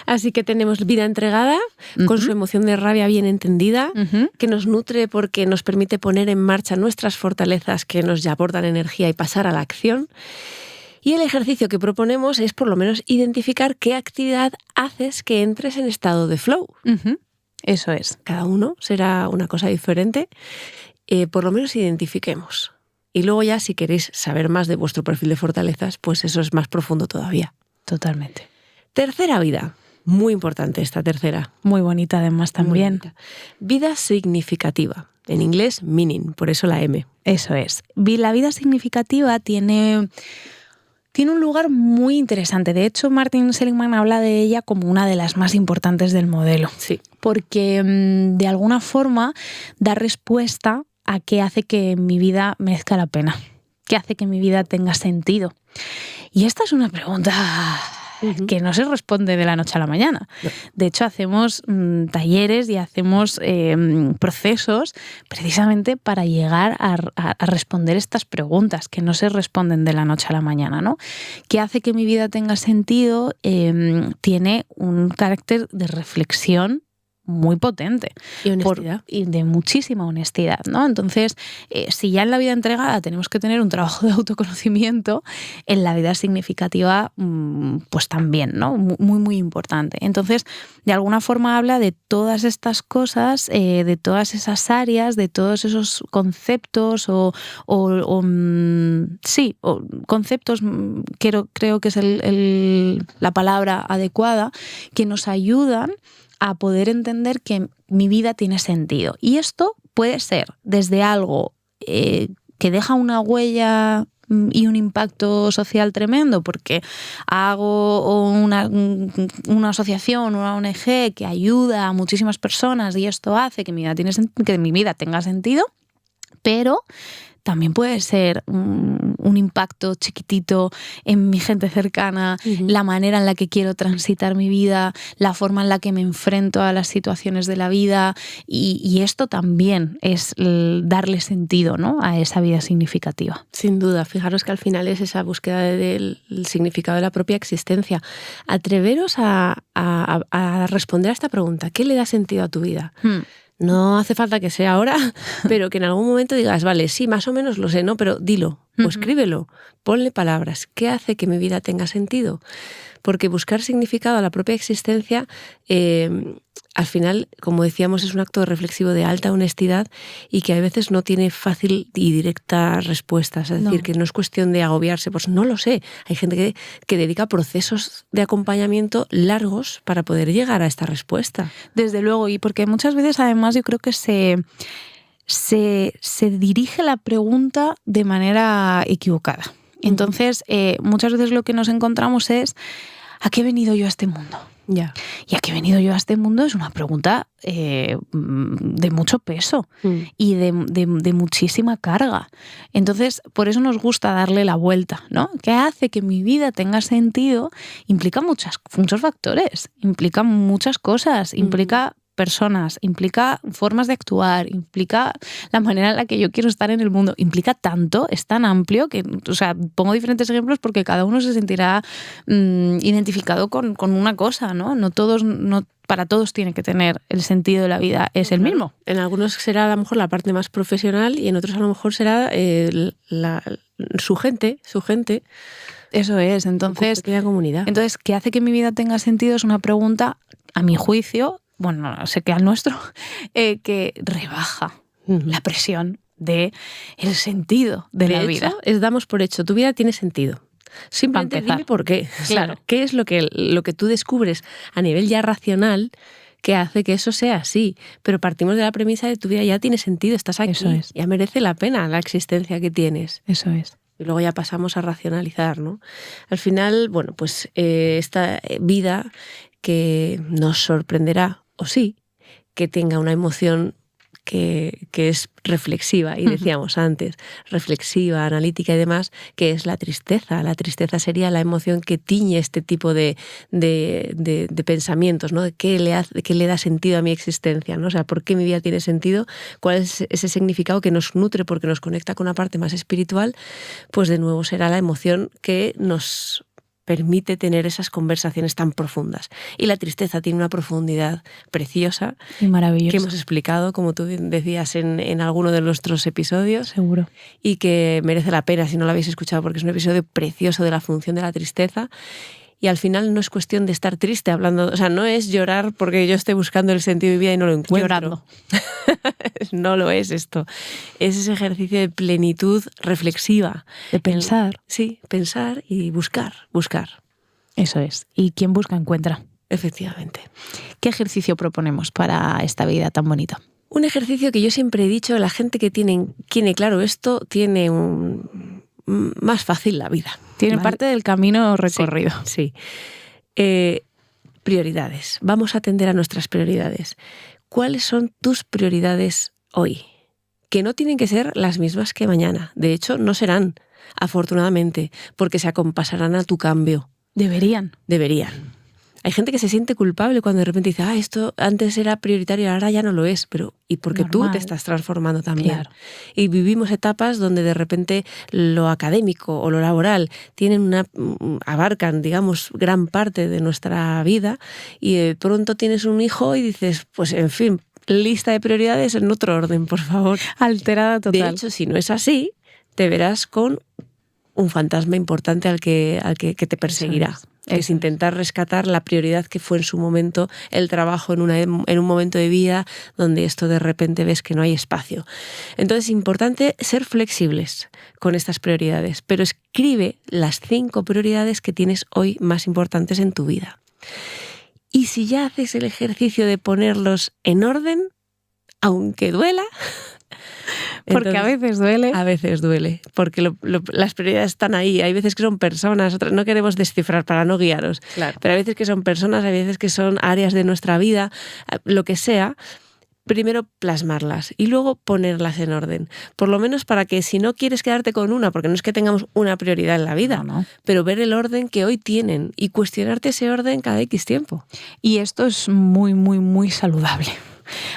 Así que tenemos vida entregada, con su emoción de rabia bien entendida, que nos nutre porque nos permite poner en marcha nuestras fortalezas que nos aportan energía y pasar a la acción. Y el ejercicio que proponemos es por lo menos identificar qué actividad haces que entres en estado de flow. Eso es. Cada uno será una cosa diferente. Por lo menos identifiquemos. Y luego ya, si queréis saber más de vuestro perfil de fortalezas, pues eso es más profundo todavía. Totalmente. Tercera vida. Muy importante esta tercera. Muy bonita además también. Vida significativa. En inglés, meaning, por eso la M. Eso es. La vida significativa tiene tiene un lugar muy interesante. De hecho, Martin Seligman habla de ella como una de las más importantes del modelo. Sí. Porque de alguna forma da respuesta a qué hace que mi vida merezca la pena, qué hace que mi vida tenga sentido. Y esta es una pregunta que no se responde de la noche a la mañana. No. De hecho, hacemos talleres y hacemos procesos precisamente para llegar a responder estas preguntas que no se responden de la noche a la mañana, ¿no? ¿Qué hace que mi vida tenga sentido? Tiene un carácter de reflexión muy potente. Y honestidad. Y de muchísima honestidad, ¿no? Entonces, si ya en la vida entregada tenemos que tener un trabajo de autoconocimiento, en la vida significativa, pues también, ¿no? Muy, muy importante. Entonces, de alguna forma habla de todas estas cosas, de todas esas áreas, de todos esos conceptos o conceptos, creo que es la palabra adecuada, que nos ayudan a poder entender que mi vida tiene sentido. Y esto puede ser desde algo que deja una huella y un impacto social tremendo, porque hago una asociación, una ONG que ayuda a muchísimas personas y esto hace que mi vida tenga sentido, pero también puede ser un impacto chiquitito en mi gente cercana, la manera en la que quiero transitar mi vida, la forma en la que me enfrento a las situaciones de la vida, y esto también es darle sentido, ¿no?, a esa vida significativa. Sin duda, fijaros que al final es esa búsqueda del significado de la propia existencia. Atreveros a responder a esta pregunta: ¿qué le da sentido a tu vida? No hace falta que sea ahora, pero que en algún momento digas, vale, sí, más o menos lo sé, ¿no? Pero dilo o escríbelo, ponle palabras. ¿Qué hace que mi vida tenga sentido? Porque buscar significado a la propia existencia, al final, como decíamos, es un acto reflexivo de alta honestidad y que a veces no tiene fácil y directa respuestas. Es decir, que no es cuestión de agobiarse, pues no lo sé. Hay gente que dedica procesos de acompañamiento largos para poder llegar a esta respuesta. Desde luego, y porque muchas veces además yo creo que se dirige la pregunta de manera equivocada. Entonces, muchas veces lo que nos encontramos es: ¿a qué he venido yo a este mundo? Ya. ¿Y a qué he venido yo a este mundo? Es una pregunta de mucho peso y de muchísima carga. Entonces, por eso nos gusta darle la vuelta, ¿no? ¿Qué hace que mi vida tenga sentido? Implica muchos factores, implica muchas cosas, implica personas, implica formas de actuar, implica la manera en la que yo quiero estar en el mundo, implica tanto, es tan amplio que, o sea, pongo diferentes ejemplos porque cada uno se sentirá identificado con una cosa, ¿no? Para todos tiene que tener el sentido de la vida, es el mismo. En algunos será a lo mejor la parte más profesional y en otros a lo mejor será su gente. Eso es, entonces, pequeña comunidad. Entonces, ¿qué hace que mi vida tenga sentido? Es una pregunta, a mi juicio, bueno, no sé qué al nuestro, que rebaja la presión del sentido de la vida. Damos por hecho, tu vida tiene sentido. Simplemente dime por qué. Claro. O sea, ¿qué es lo que tú descubres a nivel ya racional que hace que eso sea así? Pero partimos de la premisa de tu vida ya tiene sentido, estás aquí. Eso es. Ya merece la pena la existencia que tienes. Eso es. Y luego ya pasamos a racionalizar, ¿no? Al final, bueno, pues esta vida que nos sorprenderá, o sí, que tenga una emoción que es reflexiva, y decíamos antes, reflexiva, analítica y demás, que es la tristeza. La tristeza sería la emoción que tiñe este tipo de pensamientos, ¿no? ¿Qué le da sentido a mi existencia, ¿no? O sea, ¿por qué mi vida tiene sentido? ¿Cuál es ese significado que nos nutre porque nos conecta con una parte más espiritual? Pues de nuevo será la emoción que nos permite tener esas conversaciones tan profundas. Y la tristeza tiene una profundidad preciosa y maravillosa, que hemos explicado, como tú decías, en alguno de nuestros episodios. Seguro. Y que merece la pena si no lo habéis escuchado, porque es un episodio precioso de la función de la tristeza. Y al final no es cuestión de estar triste hablando, o sea, no es llorar porque yo esté buscando el sentido de mi vida y no lo encuentro. Llorando. No lo es esto. Es ese ejercicio de plenitud reflexiva. De pensar. Sí, pensar y buscar. Eso es. Y quien busca, encuentra. Efectivamente. ¿Qué ejercicio proponemos para esta vida tan bonita? Un ejercicio que yo siempre he dicho, la gente que tiene claro esto, tiene más fácil la vida. Tiene ¿vale? parte del camino recorrido. Sí. Prioridades. Vamos a atender a nuestras prioridades. ¿Cuáles son tus prioridades hoy? Que no tienen que ser las mismas que mañana. De hecho, no serán, afortunadamente, porque se acompasarán a tu cambio. Deberían. Hay gente que se siente culpable cuando de repente dice, esto antes era prioritario, ahora ya no lo es, pero y porque tú te estás transformando también. Claro. Y vivimos etapas donde de repente lo académico o lo laboral abarcan, digamos, gran parte de nuestra vida, y de pronto tienes un hijo y dices, pues en fin, lista de prioridades en otro orden, por favor. Alterada total. De hecho, si no es así, te verás con un fantasma importante al que te perseguirá. Es intentar rescatar la prioridad que fue en su momento el trabajo en un momento de vida donde esto de repente ves que no hay espacio. Entonces es importante ser flexibles con estas prioridades, pero escribe las 5 prioridades que tienes hoy más importantes en tu vida. Y si ya haces el ejercicio de ponerlos en orden, aunque duela... Porque entonces, a veces duele. A veces duele, porque las prioridades están ahí. Hay veces que son personas, otras no queremos descifrar para no guiaros. Claro. Pero hay veces que son personas, hay veces que son áreas de nuestra vida, lo que sea. Primero plasmarlas y luego ponerlas en orden. Por lo menos para que si no quieres quedarte con una, porque no es que tengamos una prioridad en la vida, no. pero ver el orden que hoy tienen y cuestionarte ese orden cada X tiempo. Y esto es muy, muy, muy saludable.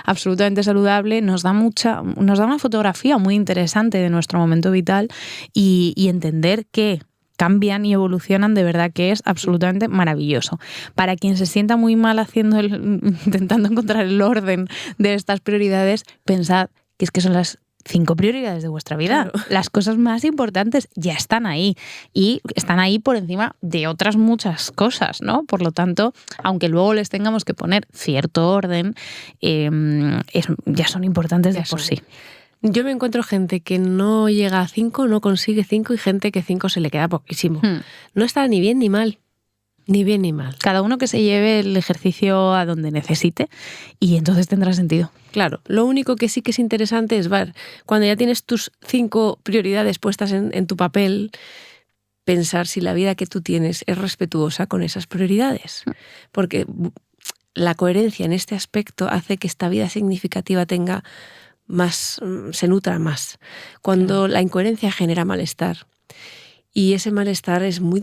Absolutamente saludable, nos da una fotografía muy interesante de nuestro momento vital y entender que cambian y evolucionan, de verdad que es absolutamente maravilloso. Para quien se sienta muy mal intentando encontrar el orden de estas prioridades, pensad que es que son las 5 prioridades de vuestra vida. Claro. Las cosas más importantes ya están ahí y están ahí por encima de otras muchas cosas, ¿no? Por lo tanto, aunque luego les tengamos que poner cierto orden, ya son importantes de por sí. Yo me encuentro gente que no llega a 5, no consigue 5 y gente que 5 se le queda poquísimo. No está ni bien ni mal. Ni bien ni mal. Cada uno que se lleve el ejercicio a donde necesite y entonces tendrá sentido. Claro, lo único que sí que es interesante es ver, cuando ya tienes tus 5 prioridades puestas en tu papel, pensar si la vida que tú tienes es respetuosa con esas prioridades. Porque la coherencia en este aspecto hace que esta vida significativa tenga más, se nutra más. Cuando la incoherencia genera malestar. Y ese malestar es muy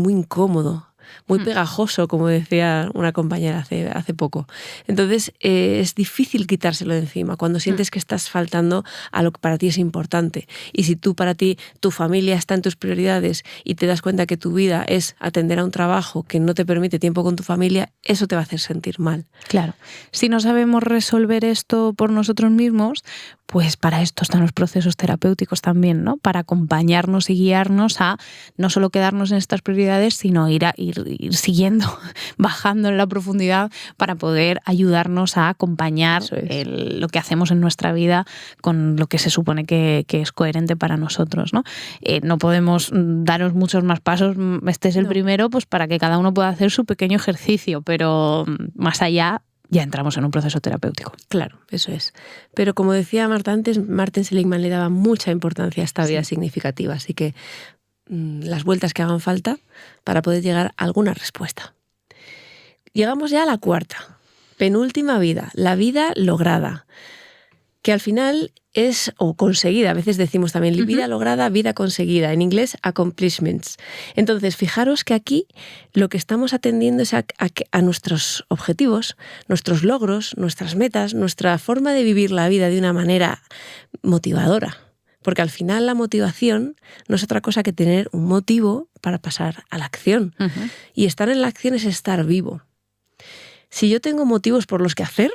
incómodo, muy pegajoso, como decía una compañera hace poco. Entonces es difícil quitárselo de encima cuando sientes que estás faltando a lo que para ti es importante. Y si para ti tu familia está en tus prioridades y te das cuenta que tu vida es atender a un trabajo que no te permite tiempo con tu familia, eso te va a hacer sentir mal. Claro. Si no sabemos resolver esto por nosotros mismos, pues para esto están los procesos terapéuticos también, ¿no? Para acompañarnos y guiarnos a no solo quedarnos en estas prioridades, sino ir siguiendo, bajando en la profundidad para poder ayudarnos a acompañar lo que hacemos en nuestra vida con lo que se supone que es coherente para nosotros, ¿no? No podemos daros muchos más pasos. Este es el primero, pues para que cada uno pueda hacer su pequeño ejercicio, pero más allá ya entramos en un proceso terapéutico. Claro, eso es. Pero como decía Marta antes, Martin Seligman le daba mucha importancia a esta vida significativa, así que las vueltas que hagan falta para poder llegar a alguna respuesta. Llegamos ya a la 4ª, penúltima vida, la vida lograda, que al final es, o conseguida, a veces decimos también vida lograda, vida conseguida, en inglés accomplishments. Entonces, fijaros que aquí lo que estamos atendiendo es a nuestros objetivos, nuestros logros, nuestras metas, nuestra forma de vivir la vida de una manera motivadora. Porque al final la motivación no es otra cosa que tener un motivo para pasar a la acción. Y estar en la acción es estar vivo. Si yo tengo motivos por los que hacer,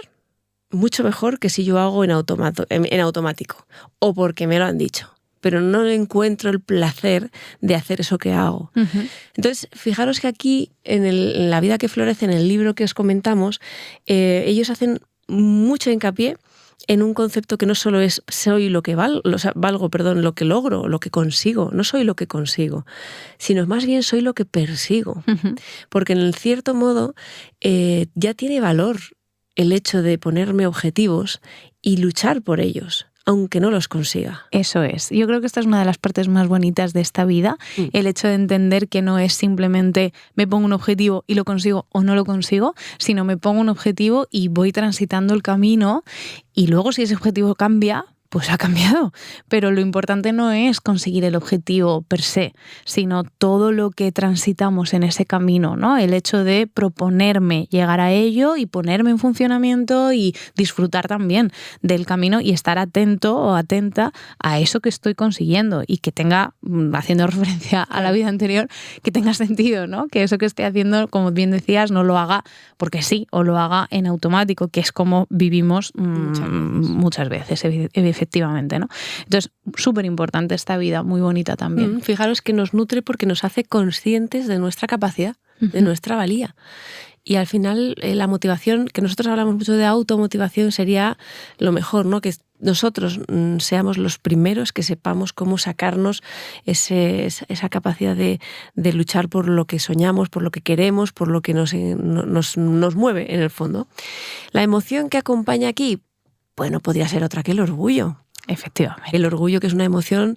mucho mejor que si yo hago en automático o porque me lo han dicho, pero no encuentro el placer de hacer eso que hago. Entonces, fijaros que aquí, en La vida que florece, en el libro que os comentamos, ellos hacen mucho hincapié en un concepto que no solo es soy lo que lo que logro, lo que consigo, no soy lo que consigo, sino más bien soy lo que persigo. Porque en cierto modo ya tiene valor el hecho de ponerme objetivos y luchar por ellos, aunque no los consiga. Eso es. Yo creo que esta es una de las partes más bonitas de esta vida, el hecho de entender que no es simplemente me pongo un objetivo y lo consigo o no lo consigo, sino me pongo un objetivo y voy transitando el camino y luego si ese objetivo cambia, pues ha cambiado. Pero lo importante no es conseguir el objetivo per se, sino todo lo que transitamos en ese camino, ¿no? El hecho de proponerme llegar a ello y ponerme en funcionamiento y disfrutar también del camino y estar atento o atenta a eso que estoy consiguiendo y que tenga, haciendo referencia a la vida anterior, que tenga sentido, ¿no? Que eso que esté haciendo, como bien decías, no lo haga porque sí o lo haga en automático, que es como vivimos muchas veces, efectivamente, ¿no? Entonces, súper importante esta vida, muy bonita también. Fijaros que nos nutre porque nos hace conscientes de nuestra capacidad, de nuestra valía. Y al final la motivación, que nosotros hablamos mucho de automotivación, sería lo mejor, ¿no? Que nosotros seamos los primeros que sepamos cómo sacarnos esa capacidad de luchar por lo que soñamos, por lo que queremos, por lo que nos mueve en el fondo. La emoción que acompaña aquí, bueno, podría ser otra que el orgullo. Efectivamente. El orgullo, que es una emoción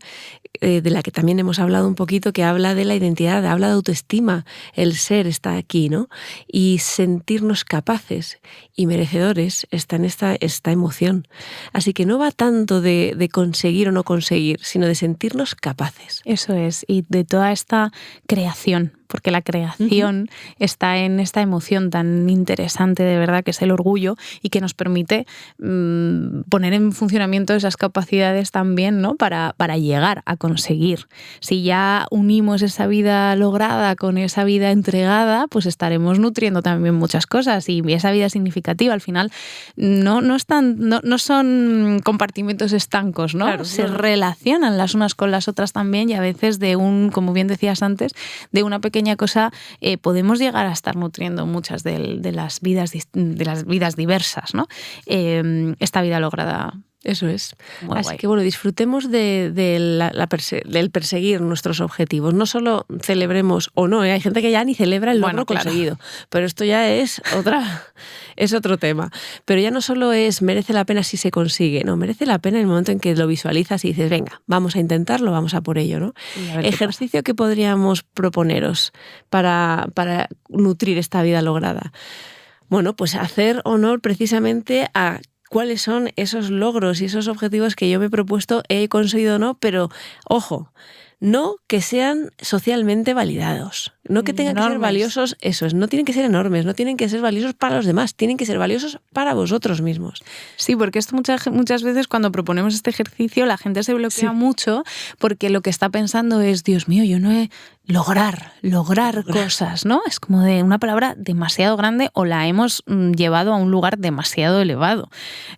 de la que también hemos hablado un poquito, que habla de la identidad, habla de autoestima. El ser está aquí, ¿no? Y sentirnos capaces y merecedores está en esta emoción. Así que no va tanto de conseguir o no conseguir, sino de sentirnos capaces. Eso es, y de toda esta creación, porque la creación está en esta emoción tan interesante de verdad que es el orgullo y que nos permite poner en funcionamiento esas capacidades también, ¿no? para llegar a conseguir. Si ya unimos esa vida lograda con esa vida entregada, pues estaremos nutriendo también muchas cosas y esa vida significativa al final no son compartimentos estancos, ¿no? Claro, se relacionan las unas con las otras también y a veces como bien decías antes, de una pequeña cosa podemos llegar a estar nutriendo muchas de las vidas diversas, ¿no? Esta vida lograda. Eso es. Muy Así guay. que bueno, disfrutemos del perseguir nuestros objetivos. No solo celebremos o no, hay gente que ya ni celebra el logro conseguido, pero esto ya es otro tema. Pero ya no solo merece la pena si se consigue, no, merece la pena en el momento en que lo visualizas y dices, venga, vamos a intentarlo, vamos a por ello, ¿no? Ejercicio que podríamos proponeros para nutrir esta vida lograda. Bueno, pues hacer honor precisamente a cuáles son esos logros y esos objetivos que yo me he propuesto, he conseguido o no, pero ojo, no que sean socialmente validados, no que tengan que ser valiosos, no tienen que ser enormes, no tienen que ser valiosos para los demás, tienen que ser valiosos para vosotros mismos. Sí, porque esto muchas veces cuando proponemos este ejercicio la gente se bloquea mucho porque lo que está pensando es, Dios mío, yo no he lograr cosas, ¿no? Es como de una palabra demasiado grande o la hemos llevado a un lugar demasiado elevado.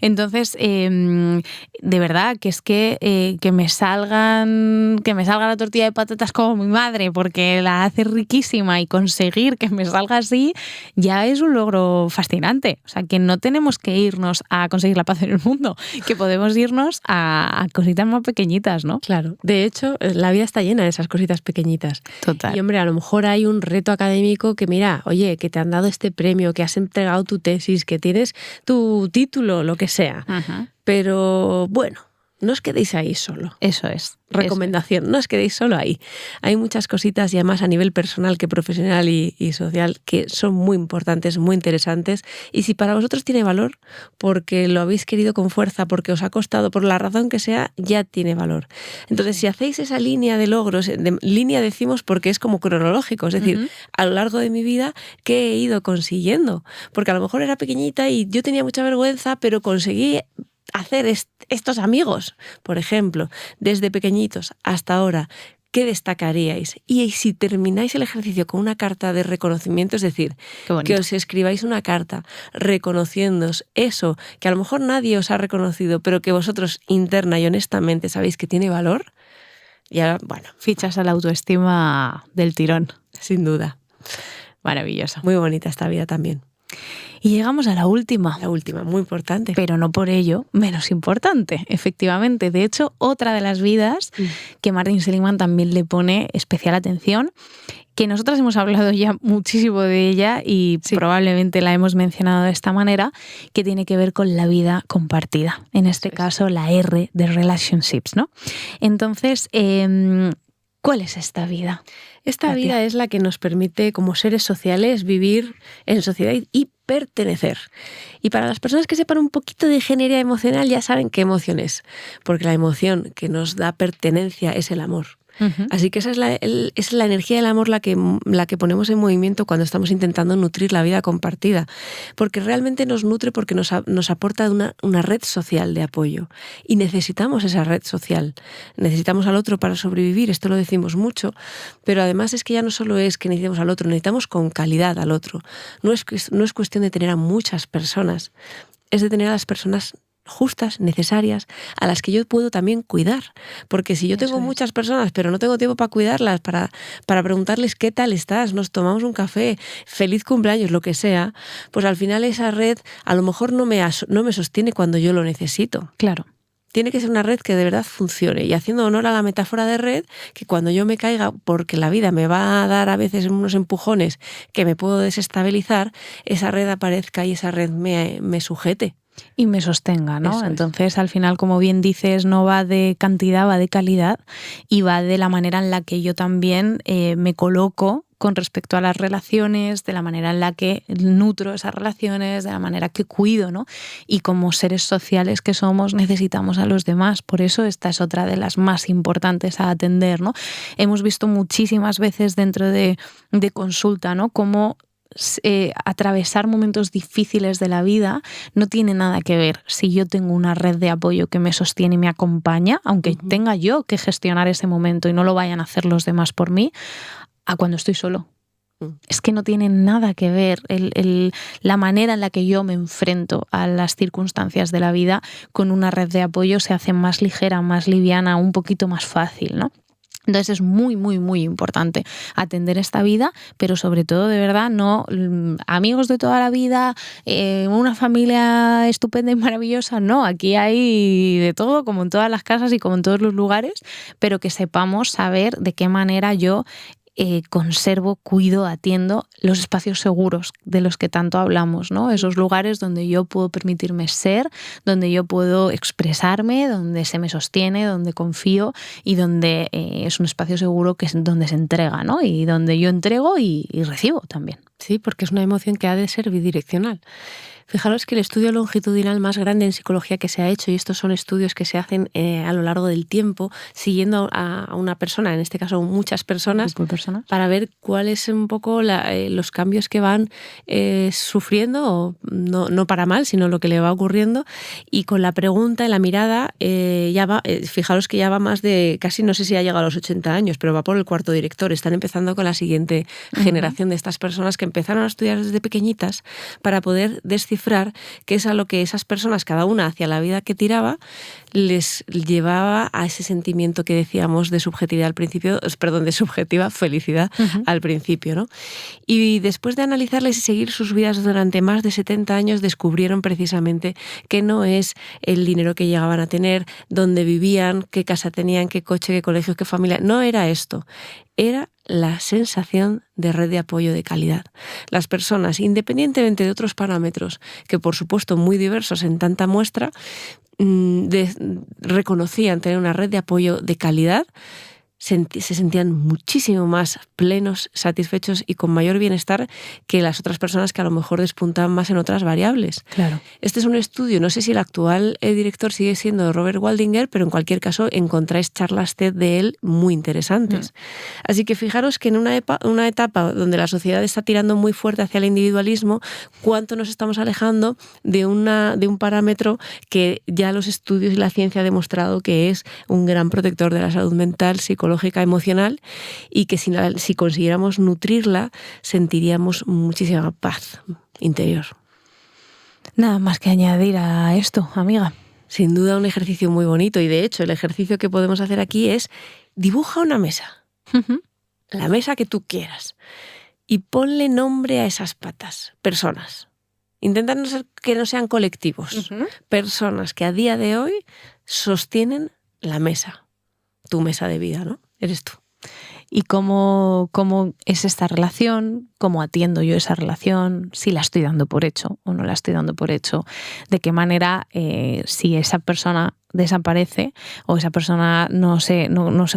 Entonces, de verdad que es que me salga la tortilla de patatas como mi madre porque la hace riquísima y conseguir que me salga así ya es un logro fascinante. O sea, que no tenemos que irnos a conseguir la paz en el mundo, que podemos irnos a cositas más pequeñitas, ¿no? Claro. De hecho, la vida está llena de esas cositas pequeñitas. Total. Y hombre, a lo mejor hay un reto académico que mira, oye, que te han dado este premio, que has entregado tu tesis, que tienes tu título, lo que sea. Pero bueno, no os quedéis ahí solo. Eso es. Recomendación, no os quedéis solo ahí. Hay muchas cositas y además a nivel personal que profesional y social que son muy importantes, muy interesantes. Y si para vosotros tiene valor, porque lo habéis querido con fuerza, porque os ha costado, por la razón que sea, ya tiene valor. Entonces, si hacéis esa línea de logros, línea decimos porque es como cronológico, es decir, a lo largo de mi vida, ¿qué he ido consiguiendo? Porque a lo mejor era pequeñita y yo tenía mucha vergüenza, pero conseguí hacer estos amigos, por ejemplo, desde pequeñitos hasta ahora. ¿Qué destacaríais? Y si termináis el ejercicio con una carta de reconocimiento, es decir, que os escribáis una carta reconociéndoos eso que a lo mejor nadie os ha reconocido, pero que vosotros interna y honestamente sabéis que tiene valor, ya, bueno. Fichas a la autoestima del tirón. Sin duda. Maravilloso. Muy bonita esta vida también. Y llegamos a la última. La última, muy importante. Pero no por ello menos importante, efectivamente. De hecho, otra de las vidas que Martin Seligman también le pone especial atención, que nosotras hemos hablado ya muchísimo de ella y probablemente la hemos mencionado de esta manera, que tiene que ver con la vida compartida. En este caso, la R de relationships, ¿no? Entonces, ¿cuál es esta vida? Esta vida es la que nos permite, como seres sociales, vivir en sociedad y pertenecer. Y para las personas que sepan un poquito de ingeniería emocional, ya saben qué emoción es, porque la emoción que nos da pertenencia es el amor. Así que esa es la energía del amor la que ponemos en movimiento cuando estamos intentando nutrir la vida compartida, porque realmente nos nutre, porque nos aporta una red social de apoyo y necesitamos esa red social, necesitamos al otro para sobrevivir, esto lo decimos mucho, pero además es que ya no solo es que necesitamos al otro, necesitamos con calidad al otro. No es cuestión de tener a muchas personas, es de tener a las personas justas, necesarias, a las que yo puedo también cuidar. Porque si yo tengo muchas personas, pero no tengo tiempo para cuidarlas, para preguntarles qué tal estás, nos tomamos un café, feliz cumpleaños, lo que sea, pues al final esa red a lo mejor no me sostiene cuando yo lo necesito. Claro. Tiene que ser una red que de verdad funcione. Y haciendo honor a la metáfora de red, que cuando yo me caiga, porque la vida me va a dar a veces unos empujones que me puedo desestabilizar, esa red aparezca y esa red me sujete. Y me sostenga, ¿no? Entonces, al final, como bien dices, no va de cantidad, va de calidad y va de la manera en la que yo también me coloco con respecto a las relaciones, de la manera en la que nutro esas relaciones, de la manera que cuido, ¿no? Y como seres sociales que somos, necesitamos a los demás. Por eso esta es otra de las más importantes a atender, ¿no? Hemos visto muchísimas veces dentro de consulta, ¿no? Cómo atravesar momentos difíciles de la vida no tiene nada que ver si yo tengo una red de apoyo que me sostiene y me acompaña, aunque tenga yo que gestionar ese momento y no lo vayan a hacer los demás por mí, a cuando estoy solo. Es que no tiene nada que ver la manera en la que yo me enfrento a las circunstancias de la vida con una red de apoyo se hace más ligera, más liviana, un poquito más fácil, ¿no? Entonces es muy, muy, muy importante atender esta vida, pero sobre todo, de verdad, no amigos de toda la vida, una familia estupenda y maravillosa, no, aquí hay de todo, como en todas las casas y como en todos los lugares, pero que sepamos saber de qué manera yo conservo, cuido, atiendo los espacios seguros de los que tanto hablamos, ¿no? Esos lugares donde yo puedo permitirme ser, donde yo puedo expresarme, donde se me sostiene, donde confío y donde es un espacio seguro que es donde se entrega, ¿no? Y donde yo entrego y recibo también. Sí, porque es una emoción que ha de ser bidireccional. Fijaros que el estudio longitudinal más grande en psicología que se ha hecho, y estos son estudios que se hacen a lo largo del tiempo, siguiendo a una persona, en este caso muchas personas, para ver cuáles un poco los cambios que van sufriendo, o no para mal, sino lo que le va ocurriendo, y con la pregunta y la mirada, fijaros que ya va más de, casi no sé si ha llegado a los 80 años, pero va por el cuarto director. Están empezando con la siguiente generación de estas personas que empezaron a estudiar desde pequeñitas para poder descifrar qué es a lo que esas personas, cada una hacia la vida que tiraba, les llevaba a ese sentimiento que decíamos de subjetividad al principio, de subjetiva felicidad al principio, ¿no? Y después de analizarles y seguir sus vidas durante más de 70 años, descubrieron precisamente que no es el dinero que llegaban a tener, dónde vivían, qué casa tenían, qué coche, qué colegio, qué familia. No era esto. Era la sensación de red de apoyo de calidad. Las personas, independientemente de otros parámetros, que por supuesto muy diversos en tanta muestra, reconocían tener una red de apoyo de calidad, se sentían muchísimo más plenos, satisfechos y con mayor bienestar que las otras personas que a lo mejor despuntaban más en otras variables. Claro. Este es un estudio, no sé si el actual director sigue siendo Robert Waldinger, pero en cualquier caso encontráis charlas TED de él muy interesantes. Así que fijaros que en una etapa donde la sociedad está tirando muy fuerte hacia el individualismo, cuánto nos estamos alejando de un parámetro que ya los estudios y la ciencia ha demostrado que es un gran protector de la salud mental, psicológica, emocional, y que si consiguiéramos nutrirla, sentiríamos muchísima paz interior. Nada más que añadir a esto, amiga. Sin duda un ejercicio muy bonito, y de hecho el ejercicio que podemos hacer aquí es dibuja una mesa, la mesa que tú quieras, y ponle nombre a esas patas, personas. Intenta que no sean colectivos. Personas que a día de hoy sostienen la mesa. Tu mesa de vida, ¿no? Eres tú. Y cómo es esta relación, cómo atiendo yo esa relación, si la estoy dando por hecho o no la estoy dando por hecho, de qué manera si esa persona desaparece o esa persona no se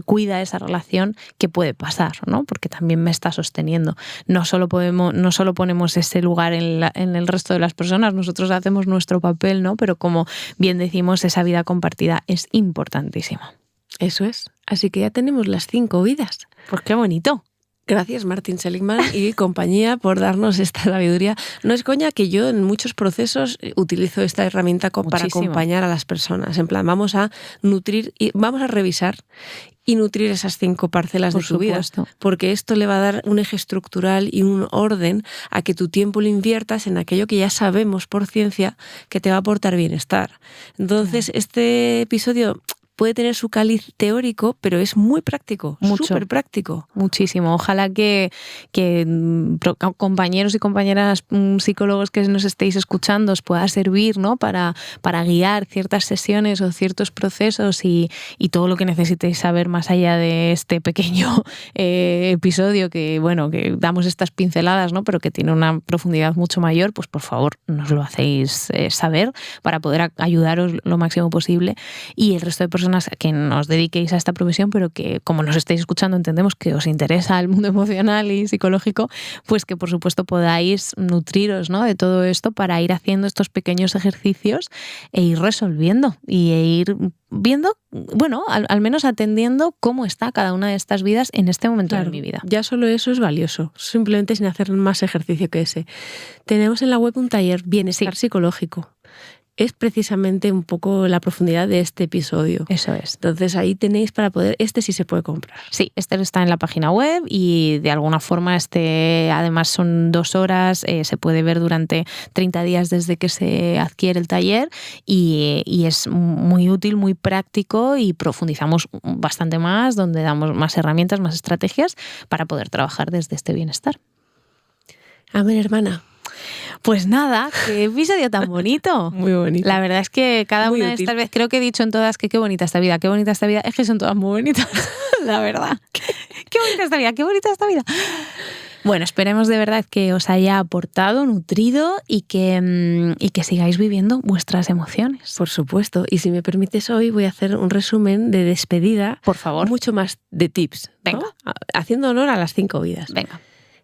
cuida esa relación, ¿qué puede pasar? ¿No? Porque también me está sosteniendo. No solo ponemos ese lugar en el resto de las personas, nosotros hacemos nuestro papel, ¿no? Pero como bien decimos, esa vida compartida es importantísima. Eso es. Así que ya tenemos las 5 vidas. Pues qué bonito. Gracias, Martín Seligman y compañía, por darnos esta sabiduría. No es coña que yo en muchos procesos utilizo esta herramienta para acompañar a las personas. En plan, vamos a nutrir y vamos a revisar y nutrir esas 5 parcelas de tu vida. Porque esto le va a dar un eje estructural y un orden a que tu tiempo lo inviertas en aquello que ya sabemos por ciencia que te va a aportar bienestar. Entonces, este episodio puede tener su cáliz teórico, pero es muy práctico, súper práctico. Muchísimo. Ojalá que compañeros y compañeras psicólogos que nos estéis escuchando os pueda servir, ¿no? para guiar ciertas sesiones o ciertos procesos y todo lo que necesitéis saber más allá de este pequeño episodio que damos estas pinceladas, ¿no? Pero que tiene una profundidad mucho mayor, pues por favor nos lo hacéis saber para poder ayudaros lo máximo posible. Y el resto de personas que nos dediquéis a esta profesión, pero que como nos estáis escuchando entendemos que os interesa el mundo emocional y psicológico, pues que por supuesto podáis nutriros, ¿no? de todo esto para ir haciendo estos pequeños ejercicios e ir resolviendo e ir viendo, al menos atendiendo cómo está cada una de estas vidas en este momento de mi vida. Ya solo eso es valioso, simplemente sin hacer más ejercicio que ese. Tenemos en la web un taller Bienestar Psicológico. Es precisamente un poco la profundidad de este episodio. Eso es. Entonces ahí tenéis para poder, sí se puede comprar. Sí, está en la página web y de alguna forma además son 2 horas, se puede ver durante 30 días desde que se adquiere el taller y es muy útil, muy práctico y profundizamos bastante más, donde damos más herramientas, más estrategias para poder trabajar desde este bienestar. Amén, hermana. Pues nada, qué episodio tan bonito. Muy bonito. La verdad es que cada una de estas veces, creo que he dicho en todas que qué bonita esta vida, es que son todas muy bonitas, la verdad. Qué bonita esta vida, qué bonita esta vida. Bueno, esperemos de verdad que os haya aportado, nutrido y que sigáis viviendo vuestras emociones. Por supuesto. Y si me permites, hoy voy a hacer un resumen de despedida. Por favor. Mucho más de tips. Venga. ¿No? Haciendo honor a las 5 vidas. Venga.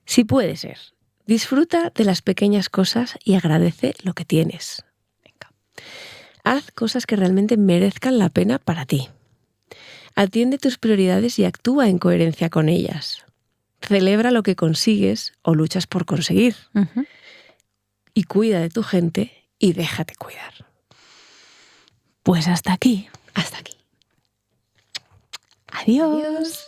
Si puede ser. Disfruta de las pequeñas cosas y agradece lo que tienes. Venga. Haz cosas que realmente merezcan la pena para ti. Atiende tus prioridades y actúa en coherencia con ellas. Celebra lo que consigues o luchas por conseguir. Uh-huh. Y cuida de tu gente y déjate cuidar. Pues hasta aquí. Hasta aquí. Adiós.